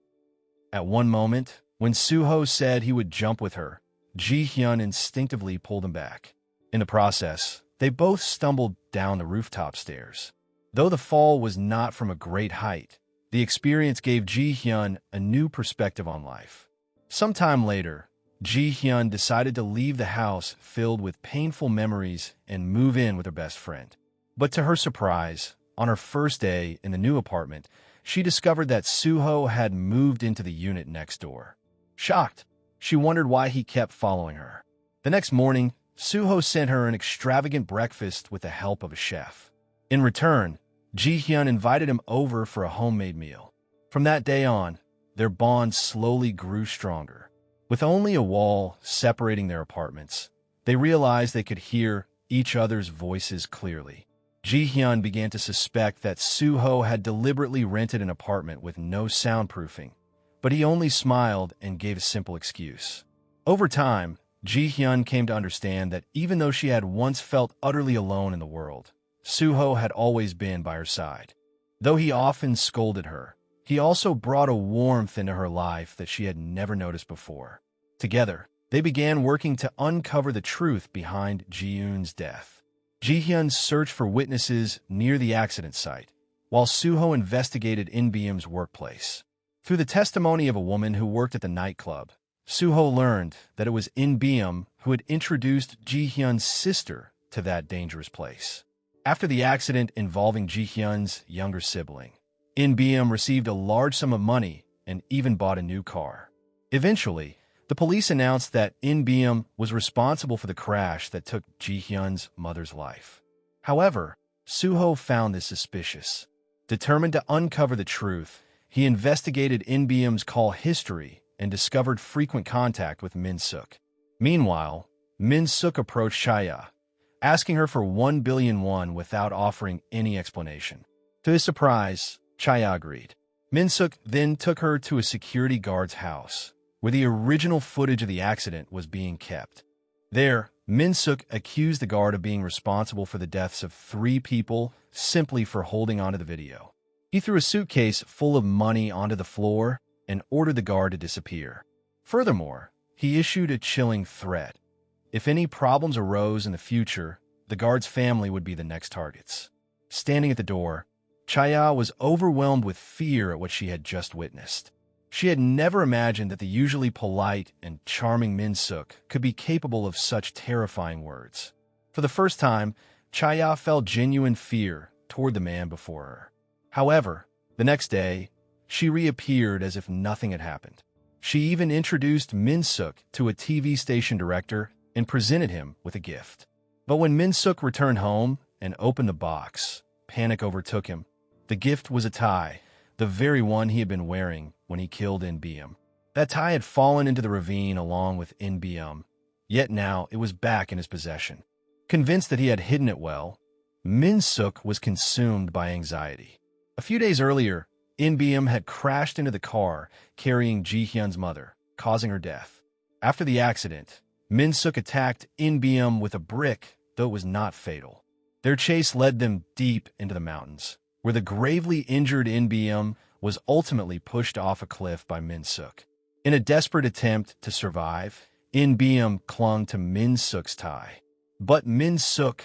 At one moment, when Suho said he would jump with her, Ji-hyun instinctively pulled him back. In the process, they both stumbled down the rooftop stairs. Though the fall was not from a great height, the experience gave Ji-hyun a new perspective on life. Sometime later, Ji-hyun decided to leave the house filled with painful memories and move in with her best friend. But to her surprise, on her first day in the new apartment, she discovered that Suho had moved into the unit next door. Shocked, she wondered why he kept following her. The next morning, Suho sent her an extravagant breakfast with the help of a chef. In return, Ji-hyun invited him over for a homemade meal. From that day on, their bond slowly grew stronger. With only a wall separating their apartments, they realized they could hear each other's voices clearly. Ji-hyun began to suspect that Suho had deliberately rented an apartment with no soundproofing, but he only smiled and gave a simple excuse. Over time, Ji-hyun came to understand that even though she had once felt utterly alone in the world, Suho had always been by her side. Though he often scolded her, he also brought a warmth into her life that she had never noticed before. Together, they began working to uncover the truth behind Ji-eun's death. Ji-hyun searched for witnesses near the accident site, while Suho investigated In-beom's workplace. Through the testimony of a woman who worked at the nightclub, Suho learned that it was In-beom who had introduced Ji-hyun's sister to that dangerous place. After the accident involving Ji-hyun's younger sibling, In-beom received a large sum of money and even bought a new car. Eventually, the police announced that In-beom was responsible for the crash that took Ji-hyun's mother's life. However, Suho found this suspicious. Determined to uncover the truth, he investigated In-beom's call history and discovered frequent contact with Min-suk. Meanwhile, Min-suk approached Chaya, asking her for 1 billion won without offering any explanation. To his surprise, Chaya agreed. Min-suk then took her to a security guard's house, where the original footage of the accident was being kept. There, Min-suk accused the guard of being responsible for the deaths of 3 people simply for holding onto the video. He threw a suitcase full of money onto the floor and ordered the guard to disappear. Furthermore, he issued a chilling threat. If any problems arose in the future, the guard's family would be the next targets. Standing at the door, Chaya was overwhelmed with fear at what she had just witnessed. She had never imagined that the usually polite and charming Min-suk could be capable of such terrifying words. For the first time, Chaya felt genuine fear toward the man before her. However, the next day, she reappeared as if nothing had happened. She even introduced Min-suk to a TV station director and presented him with a gift. But when Min-suk returned home and opened the box, panic overtook him. The gift was a tie, the very one he had been wearing when he killed In-beom. That tie had fallen into the ravine along with In-beom, yet now it was back in his possession. Convinced that he had hidden it well, Min-suk was consumed by anxiety. A few days earlier, In-beom had crashed into the car carrying Ji-hyun's mother, causing her death. After the accident, Min-suk attacked In-beom with a brick, though it was not fatal. Their chase led them deep into the mountains, where the gravely injured In-beom was ultimately pushed off a cliff by Min-suk. In a desperate attempt to survive, In-beom clung to Min-suk's tie. But Min-suk,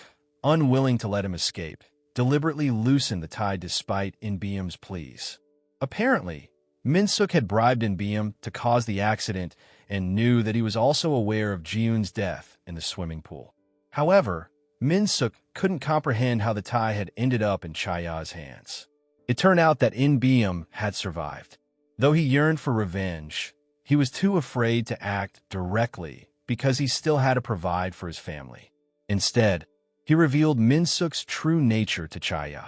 unwilling to let him escape, deliberately loosened the tie despite In-beom's pleas. Apparently, Min-suk had bribed In-beom to cause the accident and knew that he was also aware of Ji-yoon's death in the swimming pool. However, Min-suk couldn't comprehend how the tie had ended up in Chaya's hands. It turned out that In-beom had survived. Though he yearned for revenge, he was too afraid to act directly because he still had to provide for his family. Instead, he revealed Min-suk's true nature to Chaya.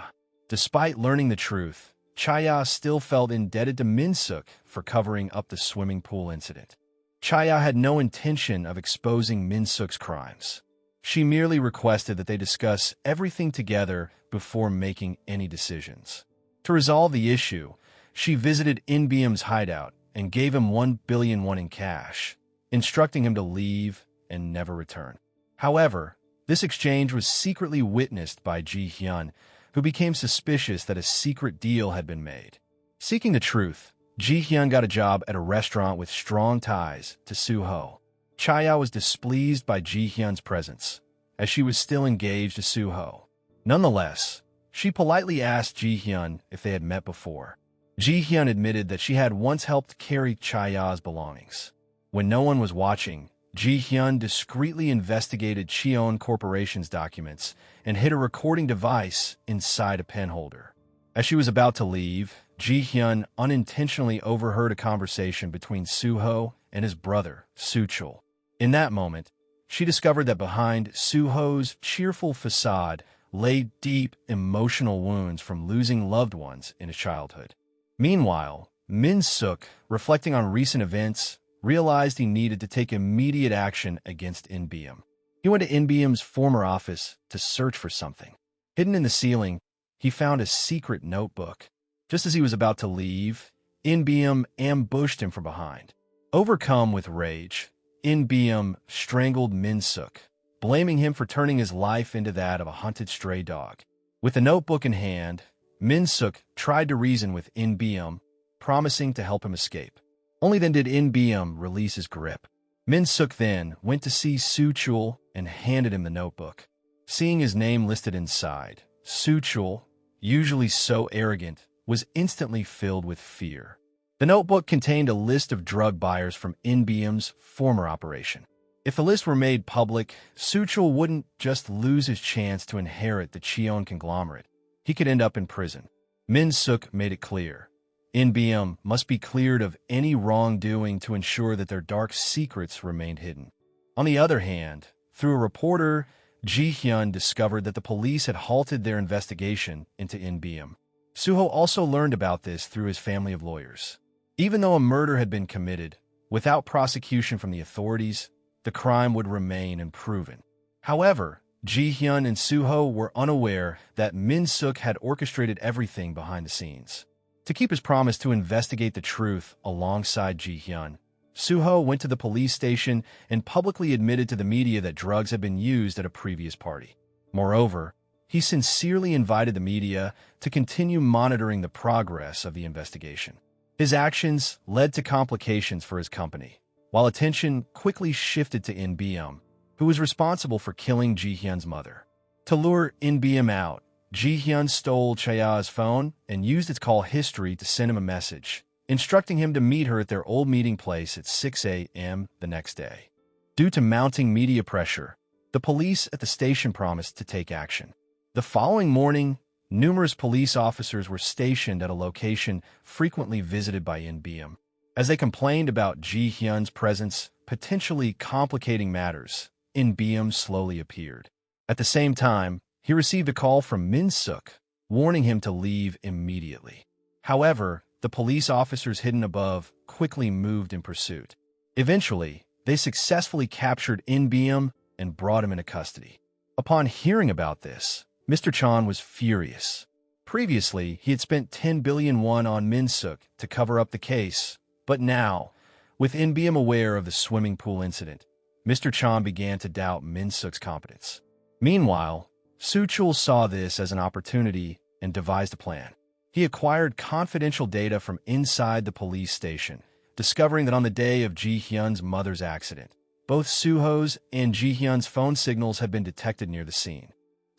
Despite learning the truth, Chaya still felt indebted to Min-suk for covering up the swimming pool incident. Chaya had no intention of exposing Min-suk's crimes. She merely requested that they discuss everything together before making any decisions. To resolve the issue, she visited In-beom's hideout and gave him 1 billion won in cash, instructing him to leave and never return. However, this exchange was secretly witnessed by Ji-hyun, who became suspicious that a secret deal had been made. Seeking the truth, Ji-hyun got a job at a restaurant with strong ties to Soo-ho. Chaya was displeased by Ji-hyun's presence, as she was still engaged to Soo-ho. Nonetheless, she politely asked Ji-hyun if they had met before. Ji-hyun admitted that she had once helped carry Chaya's belongings. When no one was watching, Ji-hyun discreetly investigated Cheon Corporation's documents and hid a recording device inside a pen holder. As she was about to leave, Ji-hyun unintentionally overheard a conversation between Soo-ho and his brother, Soo-chul. In that moment, she discovered that behind Soo-ho's cheerful facade lay deep emotional wounds from losing loved ones in his childhood. Meanwhile, Min-suk, reflecting on recent events, realized he needed to take immediate action against In-beom. He went to In-beom's former office to search for something. Hidden in the ceiling, he found a secret notebook. Just as he was about to leave, In-beom ambushed him from behind. Overcome with rage, In-beom strangled Min-suk, blaming him for turning his life into that of a hunted stray dog. With the notebook in hand, Min-suk tried to reason with In-beom, promising to help him escape. Only then did In-beom release his grip. Min-suk then went to see Soo-chul and handed him the notebook. Seeing his name listed inside, Soo-chul, usually so arrogant, was instantly filled with fear. The notebook contained a list of drug buyers from In-beom's former operation. If the list were made public, Soo-chul wouldn't just lose his chance to inherit the Cheon conglomerate. He could end up in prison. Min-suk made it clear. In-beom must be cleared of any wrongdoing to ensure that their dark secrets remained hidden. On the other hand, through a reporter, Ji-hyun discovered that the police had halted their investigation into In-beom. Soo-ho also learned about this through his family of lawyers. Even though a murder had been committed, without prosecution from the authorities, the crime would remain unproven. However, Ji-hyun and Soo-ho were unaware that Min-suk had orchestrated everything behind the scenes. To keep his promise to investigate the truth alongside Ji-hyun, Soo-ho went to the police station and publicly admitted to the media that drugs had been used at a previous party. Moreover, he sincerely invited the media to continue monitoring the progress of the investigation. His actions led to complications for his company, while attention quickly shifted to In-beom, who was responsible for killing Ji-hyun's mother. To lure In-beom out, Ji-hyun stole Chaya's phone and used its call history to send him a message, instructing him to meet her at their old meeting place at 6 a.m. the next day. Due to mounting media pressure, the police at the station promised to take action. The following morning, numerous police officers were stationed at a location frequently visited by In-beom. As they complained about Ji-hyun's presence potentially complicating matters, In-beom slowly appeared. At the same time, he received a call from Min-suk, warning him to leave immediately. However, the police officers hidden above quickly moved in pursuit. Eventually, they successfully captured In-beom and brought him into custody. Upon hearing about this, Mr. Chan was furious. Previously, he had spent 10 billion won on Min-suk to cover up the case, but now, with In-beom aware of the swimming pool incident, Mr. Chan began to doubt Min-suk's competence. Meanwhile, Soo-chul saw this as an opportunity and devised a plan. He acquired confidential data from inside the police station, discovering that on the day of Ji-hyun's mother's accident, both Soo-ho's and Ji-hyun's phone signals had been detected near the scene.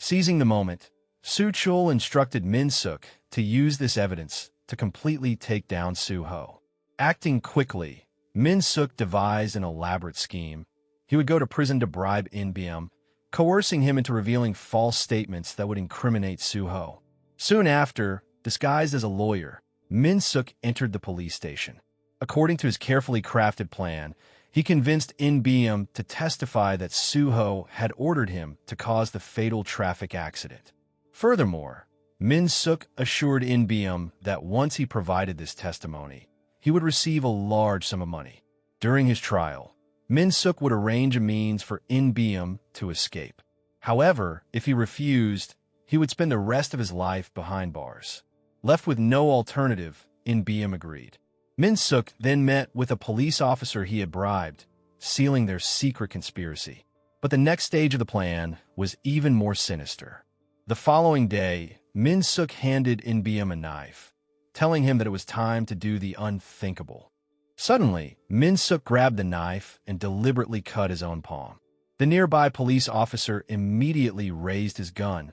Seizing the moment, Soo-chul instructed Min-suk to use this evidence to completely take down Soo-ho. Acting quickly, Min-suk devised an elaborate scheme. He would go to prison to bribe In-beom, coercing him into revealing false statements that would incriminate Soo-ho. Soon after, disguised as a lawyer, Min-suk entered the police station. According to his carefully crafted plan, he convinced In-beom to testify that Soo-ho had ordered him to cause the fatal traffic accident. Furthermore, Min-suk assured In-beom that once he provided this testimony, he would receive a large sum of money. During his trial, Min-suk would arrange a means for In-beom to escape. However, if he refused, he would spend the rest of his life behind bars. Left with no alternative, In-beom agreed. Min-suk then met with a police officer he had bribed, sealing their secret conspiracy. But the next stage of the plan was even more sinister. The following day, Min-suk handed In-beom a knife, telling him that it was time to do the unthinkable. Suddenly, Min-suk grabbed the knife and deliberately cut his own palm. The nearby police officer immediately raised his gun,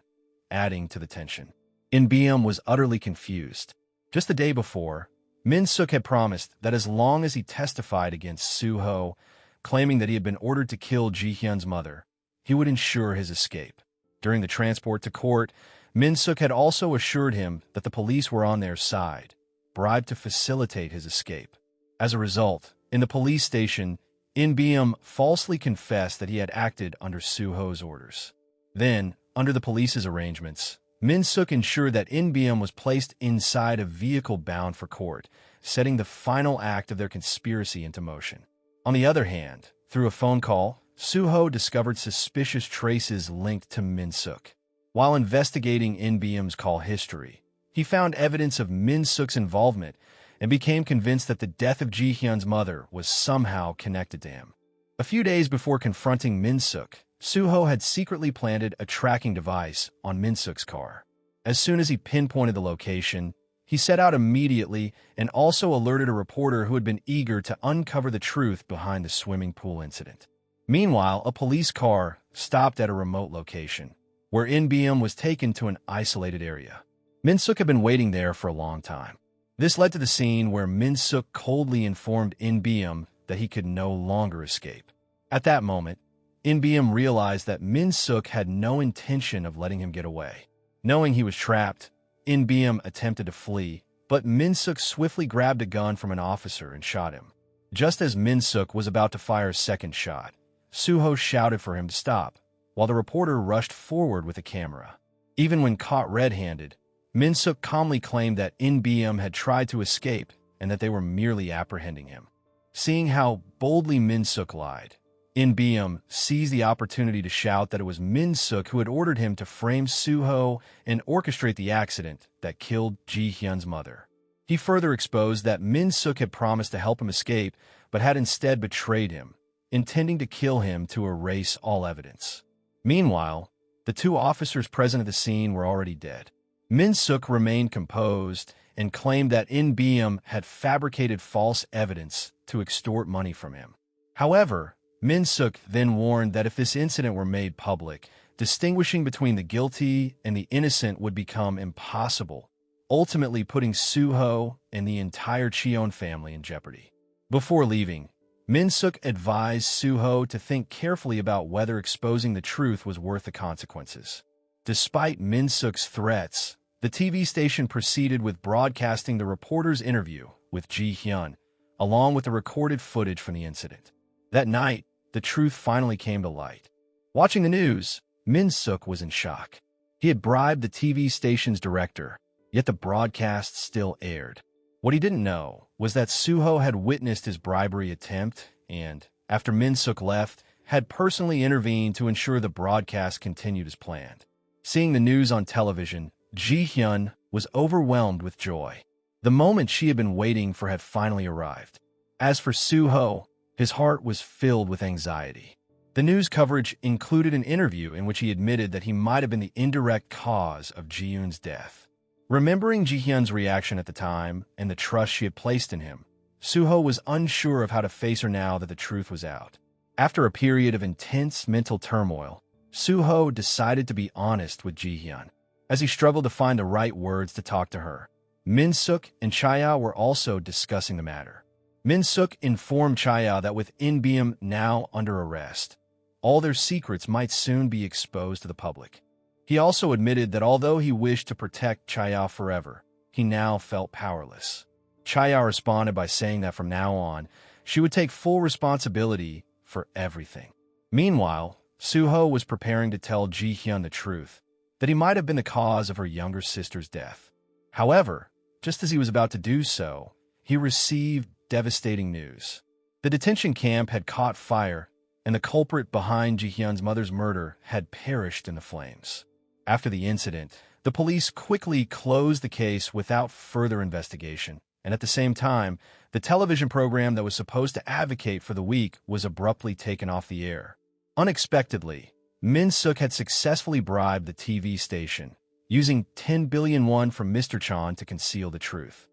adding to the tension. In-beom was utterly confused. Just the day before, Min-suk had promised that as long as he testified against Soo-ho, claiming that he had been ordered to kill Ji-hyun's mother, he would ensure his escape. During the transport to court, Min-suk had also assured him that the police were on their side, bribed to facilitate his escape. As a result, in the police station, In-beom falsely confessed that he had acted under Soo-ho's orders. Then, under the police's arrangements, Min-suk ensured that In-beom was placed inside a vehicle bound for court, setting the final act of their conspiracy into motion. On the other hand, through a phone call, Soo-ho discovered suspicious traces linked to Min-suk. While investigating In-beom's call history, he found evidence of Min-suk's involvement and became convinced that the death of Ji-hyun's mother was somehow connected to him. A few days before confronting Min-suk, Soo-ho had secretly planted a tracking device on Min-suk's car. As soon as he pinpointed the location, he set out immediately and also alerted a reporter who had been eager to uncover the truth behind the swimming pool incident. Meanwhile, a police car stopped at a remote location, where In-beom was taken to an isolated area. Min-suk had been waiting there for a long time. This led to the scene where Min-suk coldly informed In-beom that he could no longer escape. At that moment, In-beom realized that Min-suk had no intention of letting him get away. Knowing he was trapped, In-beom attempted to flee, but Min-suk swiftly grabbed a gun from an officer and shot him. Just as Min-suk was about to fire a second shot, Soo-ho shouted for him to stop, while the reporter rushed forward with a camera. Even when caught red-handed, Min-suk calmly claimed that In-beom had tried to escape and that they were merely apprehending him. Seeing how boldly Min-suk lied, In-beom seized the opportunity to shout that it was Min-suk who had ordered him to frame Soo-ho and orchestrate the accident that killed Ji-hyun's mother. He further exposed that Min-suk had promised to help him escape, but had instead betrayed him, intending to kill him to erase all evidence. Meanwhile, the two officers present at the scene were already dead. Min-suk remained composed and claimed that In-beom had fabricated false evidence to extort money from him. However, Min-suk then warned that if this incident were made public, distinguishing between the guilty and the innocent would become impossible, ultimately putting Soo-ho and the entire Cheon family in jeopardy. Before leaving, Min-suk advised Soo-ho to think carefully about whether exposing the truth was worth the consequences. Despite Min-suk's threats, the TV station proceeded with broadcasting the reporter's interview with Ji-hyun, along with the recorded footage from the incident. That night, the truth finally came to light. Watching the news, Min-suk was in shock. He had bribed the TV station's director, yet the broadcast still aired. What he didn't know was that Soo-ho had witnessed his bribery attempt and, after Min-suk left, had personally intervened to ensure the broadcast continued as planned. Seeing the news on television, Ji-hyun was overwhelmed with joy. The moment she had been waiting for had finally arrived. As for Soo-ho, his heart was filled with anxiety. The news coverage included an interview in which he admitted that he might have been the indirect cause of Ji-yoon's death. Remembering Ji-hyun's reaction at the time and the trust she had placed in him, Soo-ho was unsure of how to face her now that the truth was out. After a period of intense mental turmoil, Suho decided to be honest with Ji-hyun. As he struggled to find the right words to talk to her, Min-suk and Chaya were also discussing the matter. Min-suk informed Chaya that with In-beom now under arrest, all their secrets might soon be exposed to the public. He also admitted that although he wished to protect Chaya forever, he now felt powerless. Chaya responded by saying that from now on, she would take full responsibility for everything. Meanwhile, Suho was preparing to tell Ji-hyun the truth, that he might have been the cause of her younger sister's death. However, just as he was about to do so, he received devastating news. The detention camp had caught fire, and the culprit behind Ji-hyun's mother's murder had perished in the flames. After the incident, the police quickly closed the case without further investigation, and at the same time, the television program that was supposed to advocate for the weak was abruptly taken off the air. Unexpectedly, Min-suk had successfully bribed the TV station, using 10 billion won from Mr. Chan to conceal the truth.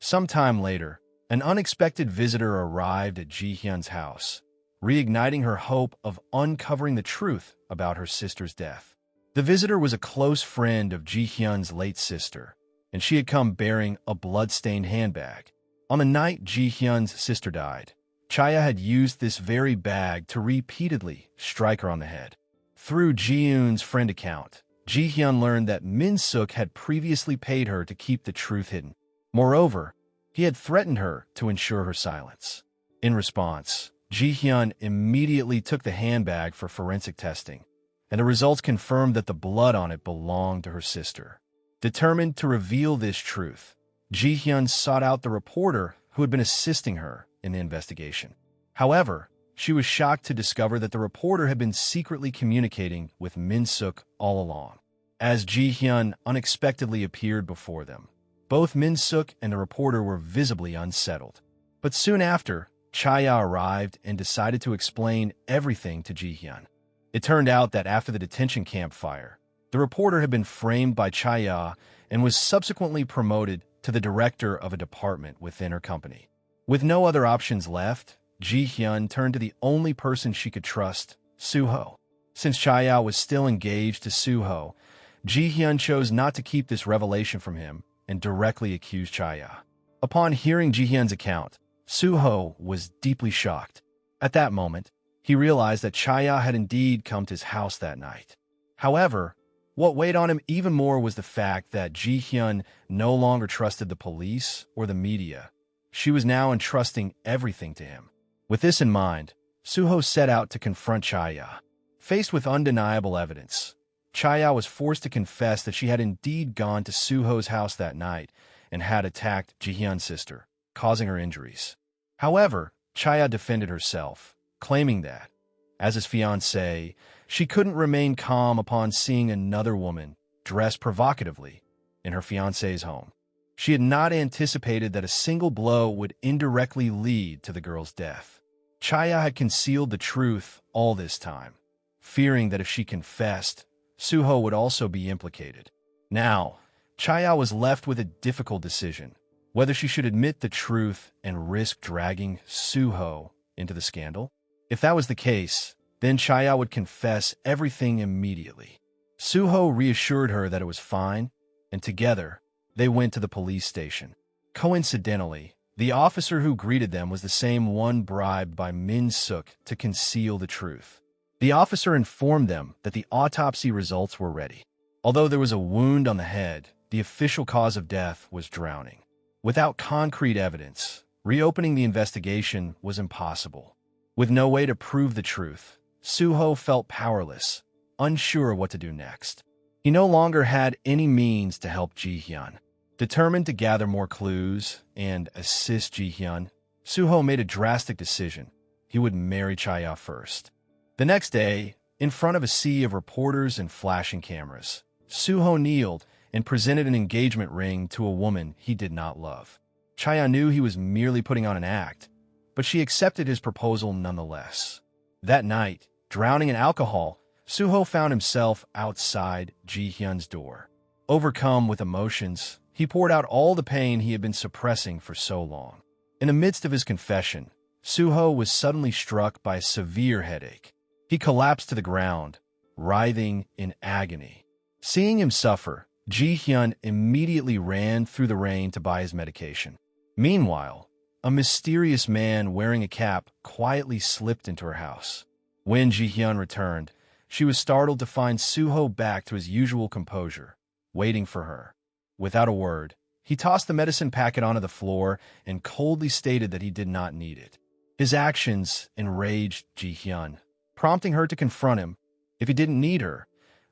Sometime later, an unexpected visitor arrived at Ji-hyun's house, reigniting her hope of uncovering the truth about her sister's death. The visitor was a close friend of Ji-hyun's late sister, and she had come bearing a blood-stained handbag. On the night Ji-hyun's sister died, Chaya had used this very bag to repeatedly strike her on the head. Through Ji-eun's friend account, Ji-hyun learned that Min-suk had previously paid her to keep the truth hidden. Moreover, he had threatened her to ensure her silence. In response, Ji-hyun immediately took the handbag for forensic testing, and the results confirmed that the blood on it belonged to her sister. Determined to reveal this truth, Ji-hyun sought out the reporter who had been assisting her in the investigation. However, she was shocked to discover that the reporter had been secretly communicating with Min-suk all along. As Ji-hyun unexpectedly appeared before them, both Min-suk and the reporter were visibly unsettled. But soon after, Chaya arrived and decided to explain everything to Ji-hyun. It turned out that after the detention camp fire, the reporter had been framed by Chaya and was subsequently promoted to the director of a department within her company. With no other options left, Ji-hyun turned to the only person she could trust, Suho. Since Chaya was still engaged to Suho, Ji-hyun chose not to keep this revelation from him and directly accused Chaya. Upon hearing Ji-hyun's account, Suho was deeply shocked. At that moment, he realized that Chaya had indeed come to his house that night. However, what weighed on him even more was the fact that Ji-hyun no longer trusted the police or the media. She was now entrusting everything to him. With this in mind, Suho set out to confront Chaya. Faced with undeniable evidence, Chaya was forced to confess that she had indeed gone to Suho's house that night and had attacked Ji-hyun's sister, causing her injuries. However, Chaya defended herself, claiming that, as his fiancée, she couldn't remain calm upon seeing another woman dressed provocatively in her fiancé's home. She had not anticipated that a single blow would indirectly lead to the girl's death. Chaya had concealed the truth all this time, fearing that if she confessed, Suho would also be implicated. Now, Chaya was left with a difficult decision, whether she should admit the truth and risk dragging Suho into the scandal. If that was the case, then Chaya would confess everything immediately. Suho reassured her that it was fine, and together, they went to the police station. Coincidentally, the officer who greeted them was the same one bribed by Min-suk to conceal the truth. The officer informed them that the autopsy results were ready. Although there was a wound on the head, the official cause of death was drowning. Without concrete evidence, reopening the investigation was impossible. With no way to prove the truth, Suho felt powerless, unsure what to do next. He no longer had any means to help Ji-hyun. Determined to gather more clues and assist Ji-hyun, Suho made a drastic decision. He would marry Chaya first. The next day, in front of a sea of reporters and flashing cameras, Suho kneeled and presented an engagement ring to a woman he did not love. Chaya knew he was merely putting on an act, but she accepted his proposal nonetheless. That night, drowning in alcohol, Suho found himself outside Ji-hyun's door. Overcome with emotions, he poured out all the pain he had been suppressing for so long. In the midst of his confession, Suho was suddenly struck by a severe headache. He collapsed to the ground, writhing in agony. Seeing him suffer, Ji-hyun immediately ran through the rain to buy his medication. Meanwhile, a mysterious man wearing a cap quietly slipped into her house. When Ji-hyun returned, she was startled to find Soo-ho back to his usual composure, waiting for her. Without a word, he tossed the medicine packet onto the floor and coldly stated that he did not need it. His actions enraged Ji-hyun, prompting her to confront him. If he didn't need her,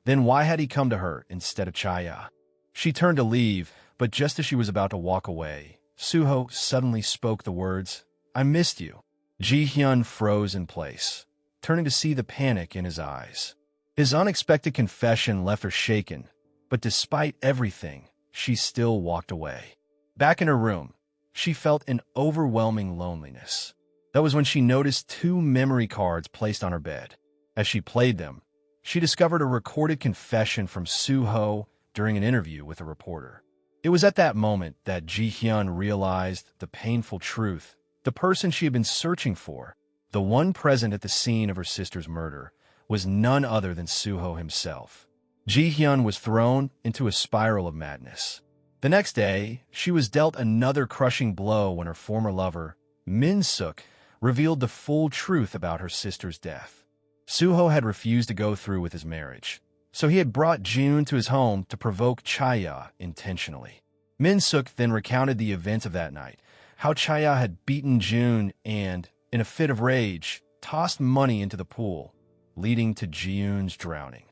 then why had he come to her instead of Chaya? She turned to leave, but just as she was about to walk away, Soo-ho suddenly spoke the words, "I missed you." Ji-hyun froze in place, turning to see the panic in his eyes. His unexpected confession left her shaken, but despite everything, she still walked away. Back in her room, she felt an overwhelming loneliness. That was when she noticed 2 memory cards placed on her bed. As she played them, she discovered a recorded confession from Soo-ho during an interview with a reporter. It was at that moment that Ji-hyun realized the painful truth. The person she had been searching for, the one present at the scene of her sister's murder, was none other than Soo-ho himself. Ji-hyun was thrown into a spiral of madness. The next day, she was dealt another crushing blow when her former lover, Min-suk, revealed the full truth about her sister's death. Soo-ho had refused to go through with his marriage, so he had brought June to his home to provoke Chaya intentionally. Min-suk then recounted the events of that night, how Chaya had beaten June and, in a fit of rage, tossed money into the pool, leading to Jiun's drowning.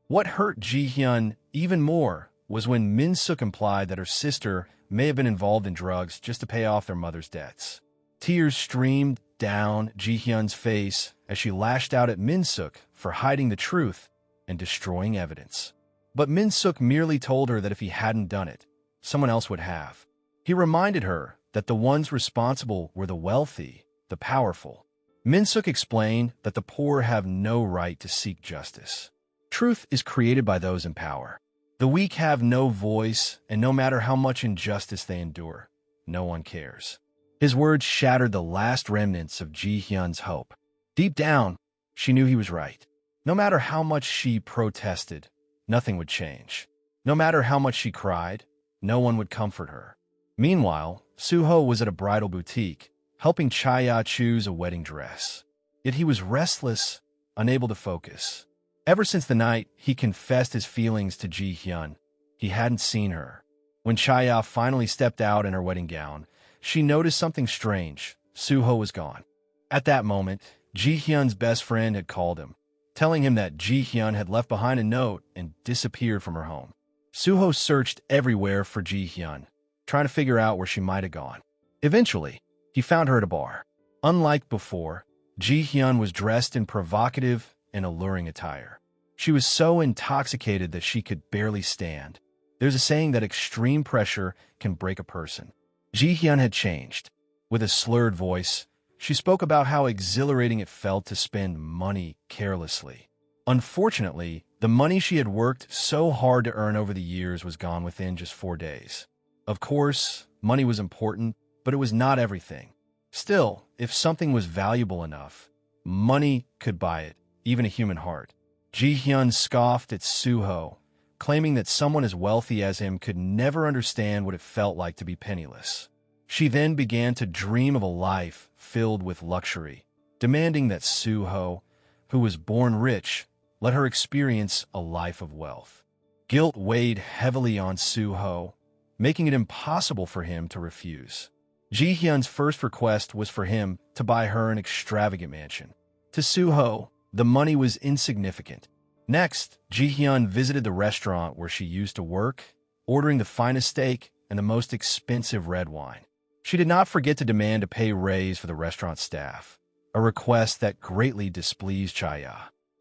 What hurt Ji-hyun even more was when Min-suk implied that her sister may have been involved in drugs just to pay off their mother's debts. Tears streamed down Ji-hyun's face as she lashed out at Min-suk for hiding the truth and destroying evidence. But Min-suk merely told her that if he hadn't done it, someone else would have. He reminded her that the ones responsible were the wealthy, the powerful. Min-suk explained that the poor have no right to seek justice. Truth is created by those in power. The weak have no voice, and no matter how much injustice they endure, no one cares. His words shattered the last remnants of Ji-hyun's hope. Deep down, she knew he was right. No matter how much she protested, nothing would change. No matter how much she cried, no one would comfort her. Meanwhile, Soo-ho was at a bridal boutique, helping Chaya choose a wedding dress. Yet he was restless, unable to focus. Ever since the night he confessed his feelings to Ji-hyun, he hadn't seen her. When Chaya finally stepped out in her wedding gown, she noticed something strange. Soo-ho was gone. At that moment, Ji-hyun's best friend had called him, telling him that Ji-hyun had left behind a note and disappeared from her home. Soo-ho searched everywhere for Ji-hyun, trying to figure out where she might have gone. Eventually, he found her at a bar. Unlike before, Ji-hyun was dressed in provocative and alluring attire. She was so intoxicated that she could barely stand. There's a saying that extreme pressure can break a person. Ji-hyun had changed. With a slurred voice, she spoke about how exhilarating it felt to spend money carelessly. Unfortunately, the money she had worked so hard to earn over the years was gone within just 4 days. Of course, money was important, but it was not everything. Still, if something was valuable enough, money could buy it, even a human heart. Ji-hyun scoffed at Soo-ho, claiming that someone as wealthy as him could never understand what it felt like to be penniless. She then began to dream of a life filled with luxury, demanding that Soo-ho, who was born rich, let her experience a life of wealth. Guilt weighed heavily on Soo-ho, making it impossible for him to refuse. Ji-hyun's first request was for him to buy her an extravagant mansion. To Soo-ho, the money was insignificant. Next, Ji-hyun visited the restaurant where she used to work, ordering the finest steak and the most expensive red wine. She did not forget to demand a pay raise for the restaurant staff, a request that greatly displeased Chaya.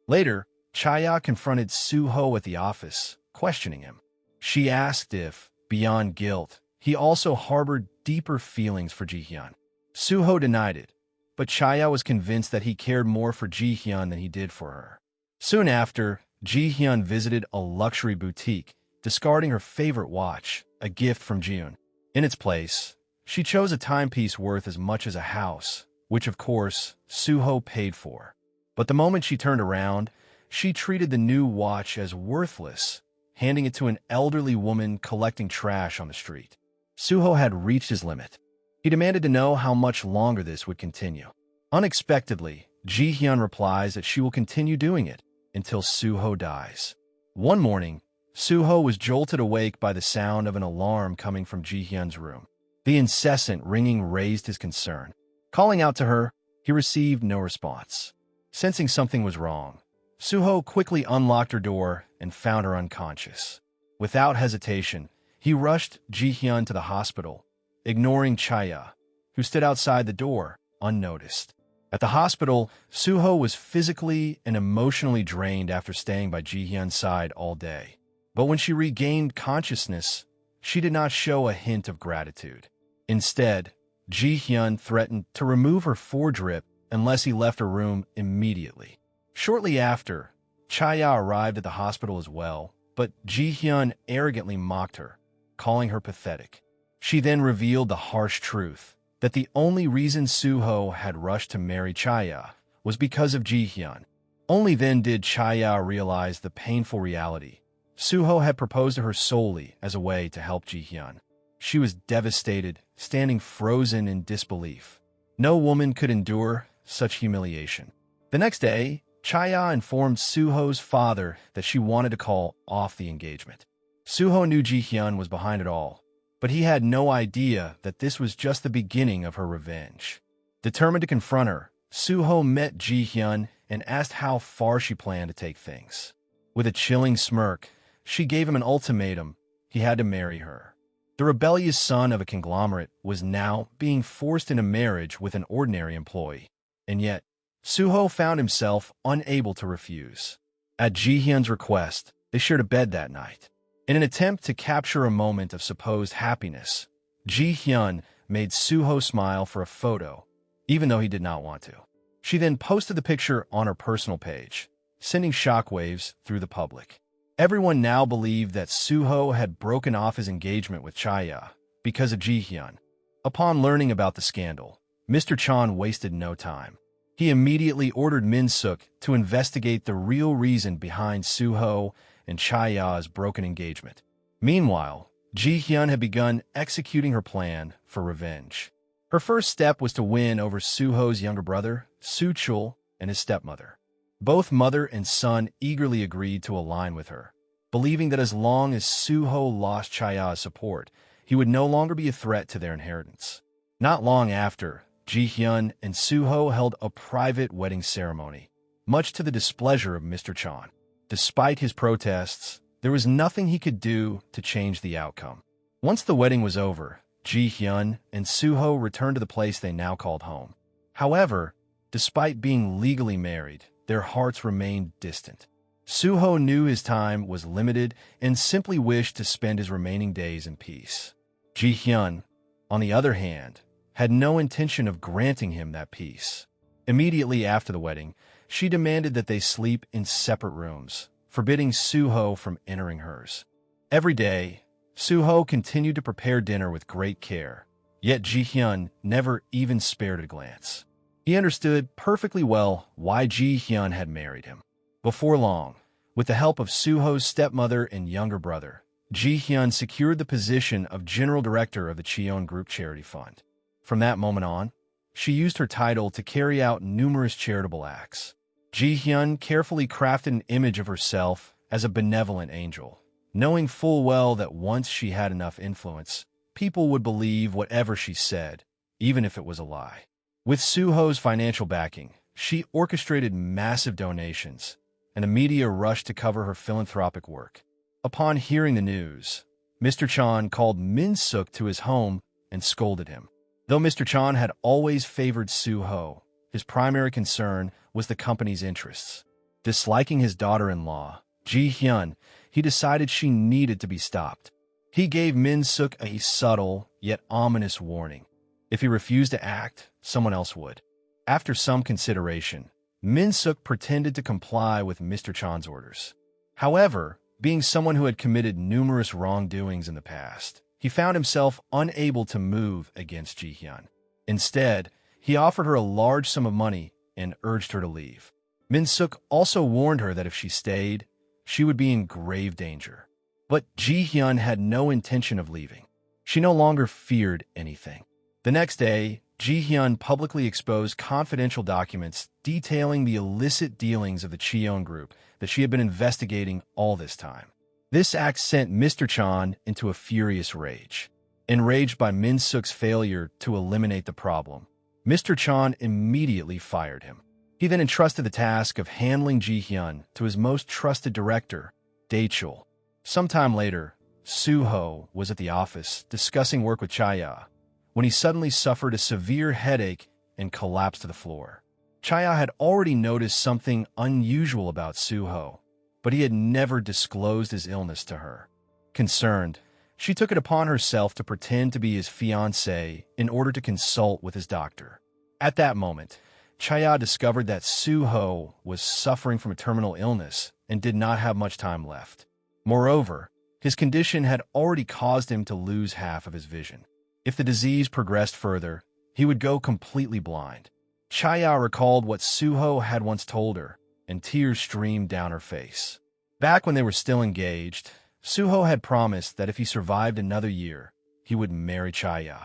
Later, Chaya confronted Soo-ho at the office, questioning him. She asked if, beyond guilt, he also harbored deeper feelings for Ji-hyun. Soo-ho denied it, but Chaya was convinced that he cared more for Ji-hyun than he did for her. Soon after, Ji-hyun visited a luxury boutique, discarding her favorite watch, a gift from June. In its place, she chose a timepiece worth as much as a house, which of course, Soo-ho paid for. But the moment she turned around, She treated the new watch as worthless, handing it to an elderly woman collecting trash on the street. Suho had reached his limit. He demanded to know how much longer this would continue. Unexpectedly, Ji-hyun replies that she will continue doing it until Suho dies. One morning, Suho was jolted awake by the sound of an alarm coming from Ji-hyun's room. The incessant ringing raised his concern. Calling out to her, he received no response. Sensing something was wrong, Suho quickly unlocked her door and found her unconscious. Without hesitation, he rushed Ji-hyun to the hospital, ignoring Chaya, who stood outside the door, unnoticed. At the hospital, Suho was physically and emotionally drained after staying by Ji-hyun's side all day. But when she regained consciousness, she did not show a hint of gratitude. Instead, Ji-hyun threatened to remove her foredrip unless he left her room immediately. Shortly after, Chaya arrived at the hospital as well, but Ji-hyun arrogantly mocked her, calling her pathetic. She then revealed the harsh truth, that the only reason Suho had rushed to marry Chaya was because of Ji-hyun. Only then did Chaya realize the painful reality. Suho had proposed to her solely as a way to help Ji-hyun. She was devastated, standing frozen in disbelief. No woman could endure such humiliation. The next day, Chaya informed Suho's father that she wanted to call off the engagement. Suho knew Ji-hyun was behind it all, but he had no idea that this was just the beginning of her revenge. Determined to confront her, Suho met Ji-hyun and asked how far she planned to take things. With a chilling smirk, she gave him an ultimatum: he had to marry her. The rebellious son of a conglomerate was now being forced into marriage with an ordinary employee. And yet, Suho found himself unable to refuse. At Ji-hyun's request, they shared a bed that night. In an attempt to capture a moment of supposed happiness, Ji-hyun made Suho smile for a photo, even though he did not want to. She then posted the picture on her personal page, sending shockwaves through the public. Everyone now believed that Suho had broken off his engagement with Chaya because of Ji-hyun. Upon learning about the scandal, Mr. Chan wasted no time. He immediately ordered Min-suk to investigate the real reason behind Suho and Chaya's broken engagement. Meanwhile, Ji-hyun had begun executing her plan for revenge. Her first step was to win over Suho's younger brother, Su-chul, and his stepmother. Both mother and son eagerly agreed to align with her, believing that as long as Suho lost Chaya's support, he would no longer be a threat to their inheritance. Not long after, Ji-hyun and Suho held a private wedding ceremony, much to the displeasure of Mr. Chan. Despite his protests, there was nothing he could do to change the outcome. Once the wedding was over, Ji-hyun and Suho returned to the place they now called home. However, despite being legally married, their hearts remained distant. Suho knew his time was limited and simply wished to spend his remaining days in peace. Ji-hyun, on the other hand, had no intention of granting him that peace. Immediately after the wedding, she demanded that they sleep in separate rooms, forbidding Suho from entering hers. Every day, Suho continued to prepare dinner with great care, yet Ji-hyun never even spared a glance. He understood perfectly well why Ji-hyun had married him. Before long, with the help of Suho's stepmother and younger brother, Ji-hyun secured the position of general director of the Cheon Group Charity Fund. From that moment on, she used her title to carry out numerous charitable acts. Ji-hyun carefully crafted an image of herself as a benevolent angel, knowing full well that once she had enough influence, people would believe whatever she said, even if it was a lie. With Suho's financial backing, she orchestrated massive donations, and the media rushed to cover her philanthropic work. Upon hearing the news, Mr. Chan called Min-suk to his home and scolded him. Though Mr. Chan had always favored Suho, his primary concern was the company's interests. Disliking his daughter-in-law, Ji-hyun, he decided she needed to be stopped. He gave Min-suk a subtle yet ominous warning. If he refused to act, someone else would. After some consideration, Min-suk pretended to comply with Mr. Chan's orders. However, being someone who had committed numerous wrongdoings in the past, he found himself unable to move against Ji-hyun. Instead, he offered her a large sum of money and urged her to leave. Min-suk also warned her that if she stayed, she would be in grave danger. But Ji-hyun had no intention of leaving. She no longer feared anything. The next day, Ji-hyun publicly exposed confidential documents detailing the illicit dealings of the Cheon group that she had been investigating all this time. This act sent Mr. Chan into a furious rage. Enraged by Min-suk's failure to eliminate the problem, Mr. Chan immediately fired him. He then entrusted the task of handling Ji-hyun to his most trusted director, Dae-chul. Sometime later, Soo-ho was at the office discussing work with Cha-ya when he suddenly suffered a severe headache and collapsed to the floor. Cha-ya had already noticed something unusual about Soo-ho, but he had never disclosed his illness to her. Concerned, she took it upon herself to pretend to be his fiancée in order to consult with his doctor. At that moment, Cha-ya discovered that Soo-ho was suffering from a terminal illness and did not have much time left. Moreover, his condition had already caused him to lose half of his vision. If the disease progressed further, he would go completely blind. Cha-ya recalled what Soo-ho had once told her, and tears streamed down her face. Back when they were still engaged, Soo-ho had promised that if he survived another year, he would marry Cha-ya.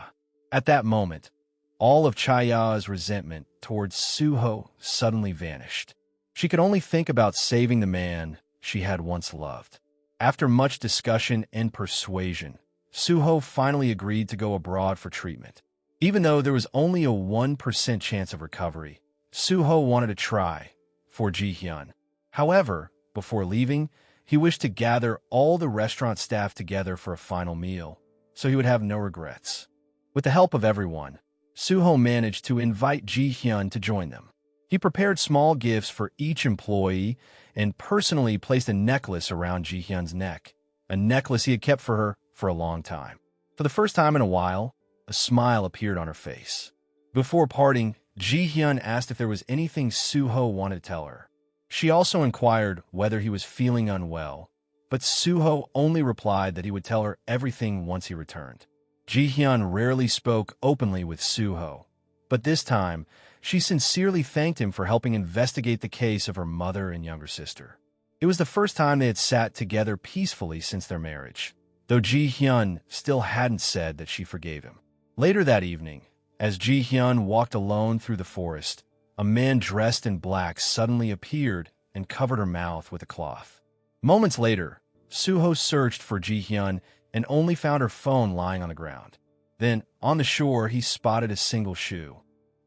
At that moment, all of Cha-ya's resentment towards Soo-ho suddenly vanished. She could only think about saving the man she had once loved. After much discussion and persuasion, Soo-ho finally agreed to go abroad for treatment. Even though there was only a 1% chance of recovery, Soo-ho wanted to try for Ji-hyun. However, before leaving, he wished to gather all the restaurant staff together for a final meal, so he would have no regrets. With the help of everyone, Soo-ho managed to invite Ji-hyun to join them. He prepared small gifts for each employee and personally placed a necklace around Ji-hyun's neck, a necklace he had kept for her for a long time. For the first time in a while, a smile appeared on her face. Before parting, Ji-hyun asked if there was anything Soo-ho wanted to tell her. She also inquired whether he was feeling unwell, but Soo-ho only replied that he would tell her everything once he returned. Ji-hyun rarely spoke openly with Soo-ho, but this time, she sincerely thanked him for helping investigate the case of her mother and younger sister. It was the first time they had sat together peacefully since their marriage, though Ji-hyun still hadn't said that she forgave him. Later that evening, as Ji-hyun walked alone through the forest, a man dressed in black suddenly appeared and covered her mouth with a cloth. Moments later, Soo-ho searched for Ji-hyun and only found her phone lying on the ground. Then, on the shore, he spotted a single shoe.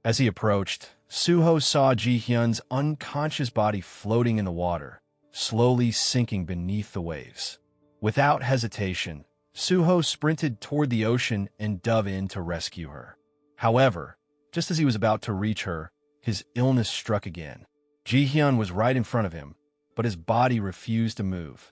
As he approached, Soo-ho saw Ji-hyun's unconscious body floating in the water, slowly sinking beneath the waves. Without hesitation, Soo-ho sprinted toward the ocean and dove in to rescue her. However, just as he was about to reach her, his illness struck again. Ji-hyun was right in front of him, but his body refused to move.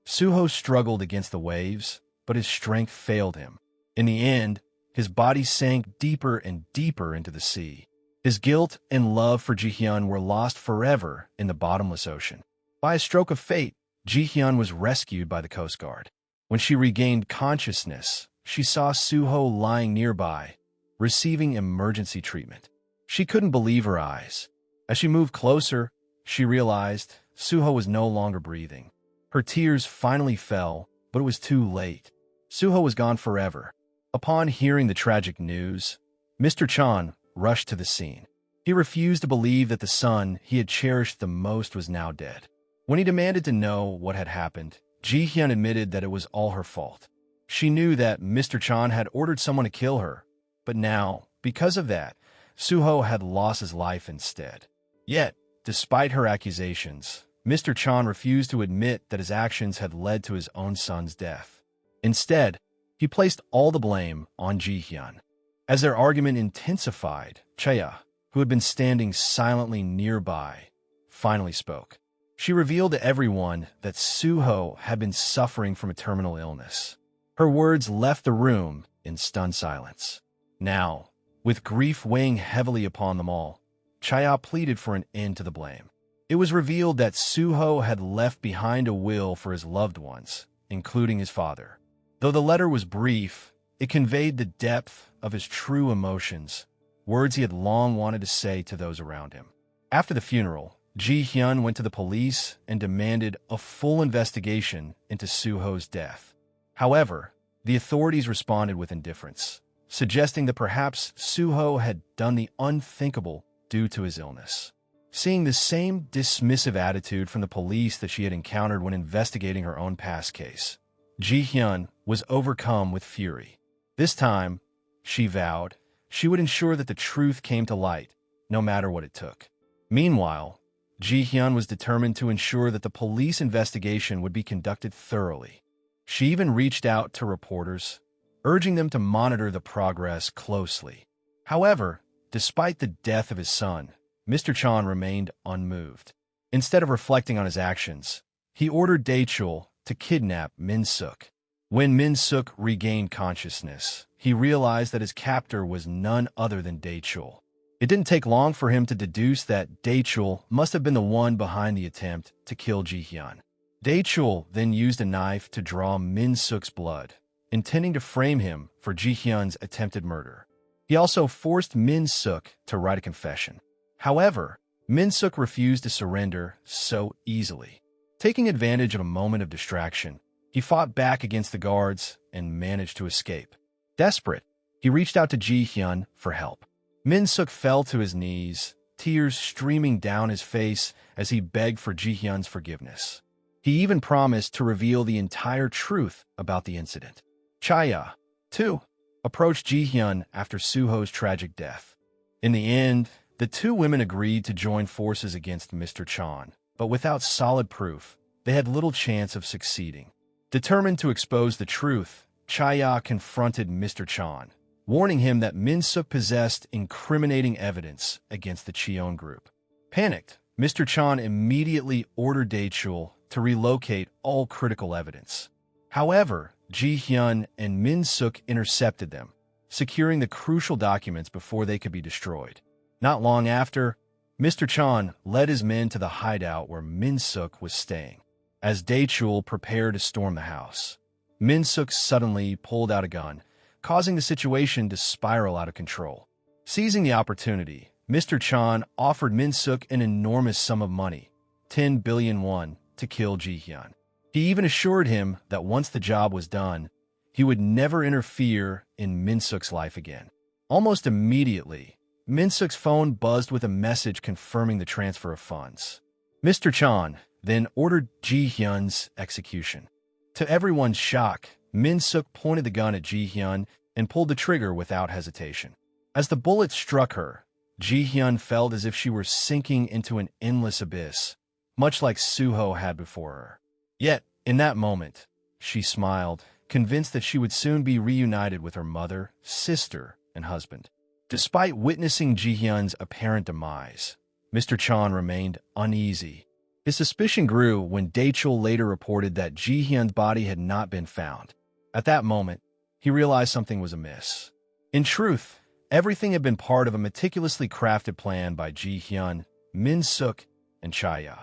Soo-ho struggled against the waves, but his strength failed him. In the end, his body sank deeper and deeper into the sea. His guilt and love for Ji-hyun were lost forever in the bottomless ocean. By a stroke of fate, Ji-hyun was rescued by the Coast Guard. When she regained consciousness, she saw Soo-ho lying nearby, receiving emergency treatment. She couldn't believe her eyes. As she moved closer, she realized Soo-ho was no longer breathing. Her tears finally fell, but it was too late. Soo-ho was gone forever. Upon hearing the tragic news, Mr. Chan rushed to the scene. He refused to believe that the son he had cherished the most was now dead. When he demanded to know what had happened, Ji-hyun admitted that it was all her fault. She knew that Mr. Chan had ordered someone to kill her, but now, because of that, Soo-ho had lost his life instead. Yet, despite her accusations, Mr. Chan refused to admit that his actions had led to his own son's death. Instead, he placed all the blame on Ji-hyun. As their argument intensified, Cha-ya, who had been standing silently nearby, finally spoke. She revealed to everyone that Soo-ho had been suffering from a terminal illness. Her words left the room in stunned silence. Now, with grief weighing heavily upon them all, Cha-ya pleaded for an end to the blame. It was revealed that Soo-ho had left behind a will for his loved ones, including his father. Though the letter was brief, it conveyed the depth of his true emotions, words he had long wanted to say to those around him. After the funeral, Ji-hyun went to the police and demanded a full investigation into Suho's death. However, the authorities responded with indifference, suggesting that perhaps Suho had done the unthinkable due to his illness. Seeing the same dismissive attitude from the police that she had encountered when investigating her own past case, Ji-hyun was overcome with fury. This time, she vowed, she would ensure that the truth came to light, no matter what it took. Meanwhile, Ji-hyun was determined to ensure that the police investigation would be conducted thoroughly. She even reached out to reporters, urging them to monitor the progress closely. However, despite the death of his son, Mr. Chan remained unmoved. Instead of reflecting on his actions, he ordered Daechul to kidnap Min-suk. When Min-suk regained consciousness, he realized that his captor was none other than Daechul. It didn't take long for him to deduce that Daechul must have been the one behind the attempt to kill Ji-hyun. Daechul then used a knife to draw Min-suk's blood, intending to frame him for Ji-hyun's attempted murder. He also forced Min-suk to write a confession. However, Min-suk refused to surrender so easily. Taking advantage of a moment of distraction, he fought back against the guards and managed to escape. Desperate, he reached out to Ji-hyun for help. Min-suk fell to his knees, tears streaming down his face as he begged for Ji-hyun's forgiveness. He even promised to reveal the entire truth about the incident. Chaya, too, approached Ji-hyun after Suho's tragic death. In the end, the two women agreed to join forces against Mr. Chan, but without solid proof, they had little chance of succeeding. Determined to expose the truth, Chaya confronted Mr. Chan, warning him that Min-suk possessed incriminating evidence against the Cheon group. Panicked, Mr. Chan immediately ordered Daechul to relocate all critical evidence. However, Ji-hyun and Min-suk intercepted them, securing the crucial documents before they could be destroyed. Not long after, Mr. Chan led his men to the hideout where Min-suk was staying. As Daechul prepared to storm the house, Min-suk suddenly pulled out a gun, causing the situation to spiral out of control. Seizing the opportunity, Mr. Chan offered Min-suk an enormous sum of money, 10 billion won, to kill Ji-hyun. He even assured him that once the job was done, he would never interfere in Min-suk's life again. Almost immediately, Min-suk's phone buzzed with a message confirming the transfer of funds. Mr. Chan then ordered Ji-hyun's execution. To everyone's shock, Min-suk pointed the gun at Ji-hyun and pulled the trigger without hesitation. As the bullet struck her, Ji-hyun felt as if she were sinking into an endless abyss, much like Suho had before her. Yet, in that moment, she smiled, convinced that she would soon be reunited with her mother, sister, and husband. Despite witnessing Ji-hyun's apparent demise, Mr. Chan remained uneasy. His suspicion grew when Daechul later reported that Ji-hyun's body had not been found. At that moment, he realized something was amiss. In truth, everything had been part of a meticulously crafted plan by Ji-hyun, Min-suk, and Chaya.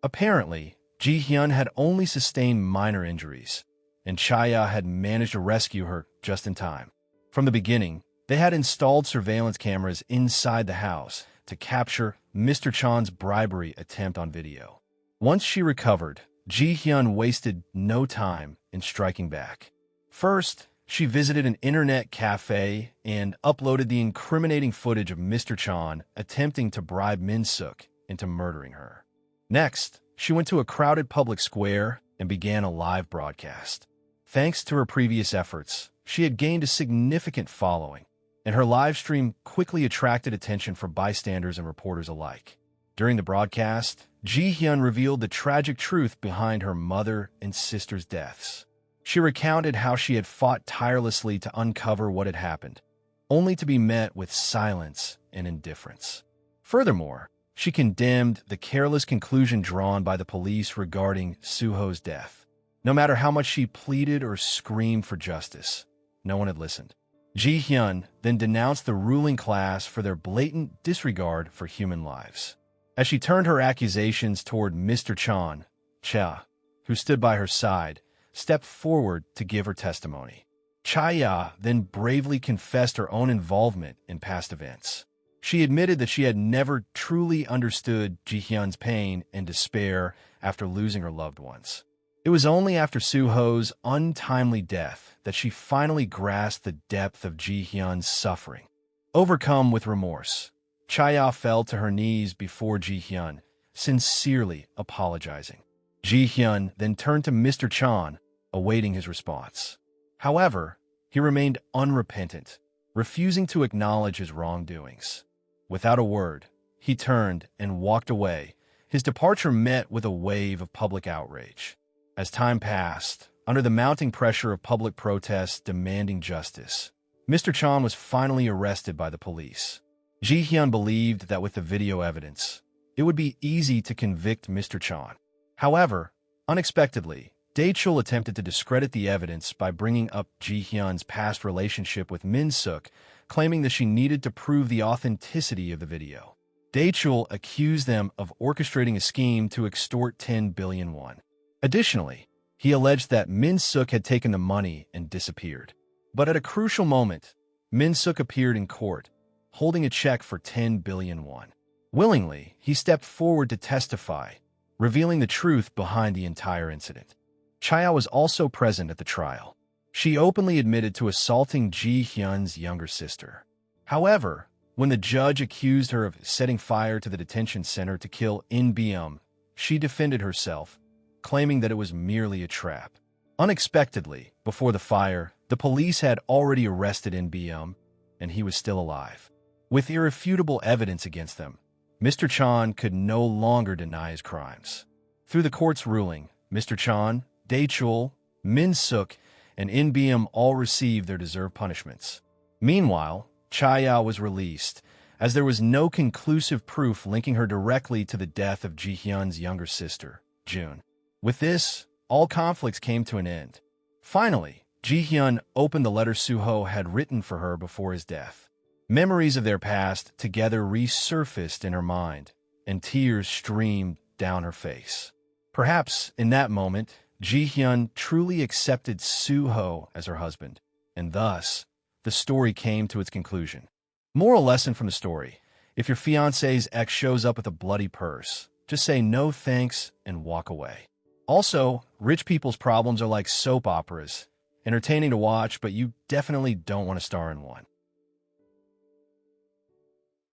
Apparently, Ji-hyun had only sustained minor injuries, and Chaya had managed to rescue her just in time. From the beginning, they had installed surveillance cameras inside the house to capture Mr. Chan's bribery attempt on video. Once she recovered, Ji-hyun wasted no time in striking back. First, she visited an internet cafe and uploaded the incriminating footage of Mr. Chan attempting to bribe Min-suk into murdering her. Next, she went to a crowded public square and began a live broadcast. Thanks to her previous efforts, she had gained a significant following, and her live stream quickly attracted attention from bystanders and reporters alike. During the broadcast, Ji-hyun revealed the tragic truth behind her mother and sister's deaths. She recounted how she had fought tirelessly to uncover what had happened, only to be met with silence and indifference. Furthermore, she condemned the careless conclusion drawn by the police regarding Suho's death. No matter how much she pleaded or screamed for justice, no one had listened. Ji-hyun then denounced the ruling class for their blatant disregard for human lives. As she turned her accusations toward Mr. Chan, Cha, who stood by her side, stepped forward to give her testimony. Chaya then bravely confessed her own involvement in past events. She admitted that she had never truly understood Ji-hyun's pain and despair after losing her loved ones. It was only after Soo-ho's untimely death that she finally grasped the depth of Ji-hyun's suffering. Overcome with remorse, Cha-ya fell to her knees before Ji-hyun, sincerely apologizing. Ji-hyun then turned to Mr. Chan, awaiting his response. However, he remained unrepentant, refusing to acknowledge his wrongdoings. Without a word, he turned and walked away, his departure met with a wave of public outrage. As time passed, under the mounting pressure of public protests demanding justice, Mr. Chan was finally arrested by the police. Ji-hyun believed that with the video evidence, it would be easy to convict Mr. Chan. However, unexpectedly, Dae-chul attempted to discredit the evidence by bringing up Ji-hyun's past relationship with Min-suk, claiming that she needed to prove the authenticity of the video. Dae-chul accused them of orchestrating a scheme to extort 10 billion won. Additionally, he alleged that Min-suk had taken the money and disappeared. But at a crucial moment, Min-suk appeared in court, holding a check for 10 billion won. Willingly, he stepped forward to testify, revealing the truth behind the entire incident. Cha-ya was also present at the trial. She openly admitted to assaulting Ji-hyun's younger sister. However, when the judge accused her of setting fire to the detention center to kill In-beom, she defended herself, claiming that it was merely a trap. Unexpectedly, before the fire, the police had already arrested In-beom, and he was still alive. With irrefutable evidence against them, Mr. Chan could no longer deny his crimes. Through the court's ruling, Mr. Chan, Dae-chul, Min-suk, and In-beom all received their deserved punishments. Meanwhile, Cha-ya was released, as there was no conclusive proof linking her directly to the death of Ji-hyun's younger sister, June. With this, all conflicts came to an end. Finally, Ji-hyun opened the letter Soo-ho had written for her before his death. Memories of their past together resurfaced in her mind, and tears streamed down her face. Perhaps, in that moment, Ji-hyun truly accepted Soo-ho as her husband, and thus, the story came to its conclusion. Moral lesson from the story: if your fiancé's ex shows up with a bloody purse, just say no thanks and walk away. Also, rich people's problems are like soap operas, entertaining to watch, but you definitely don't want to star in one.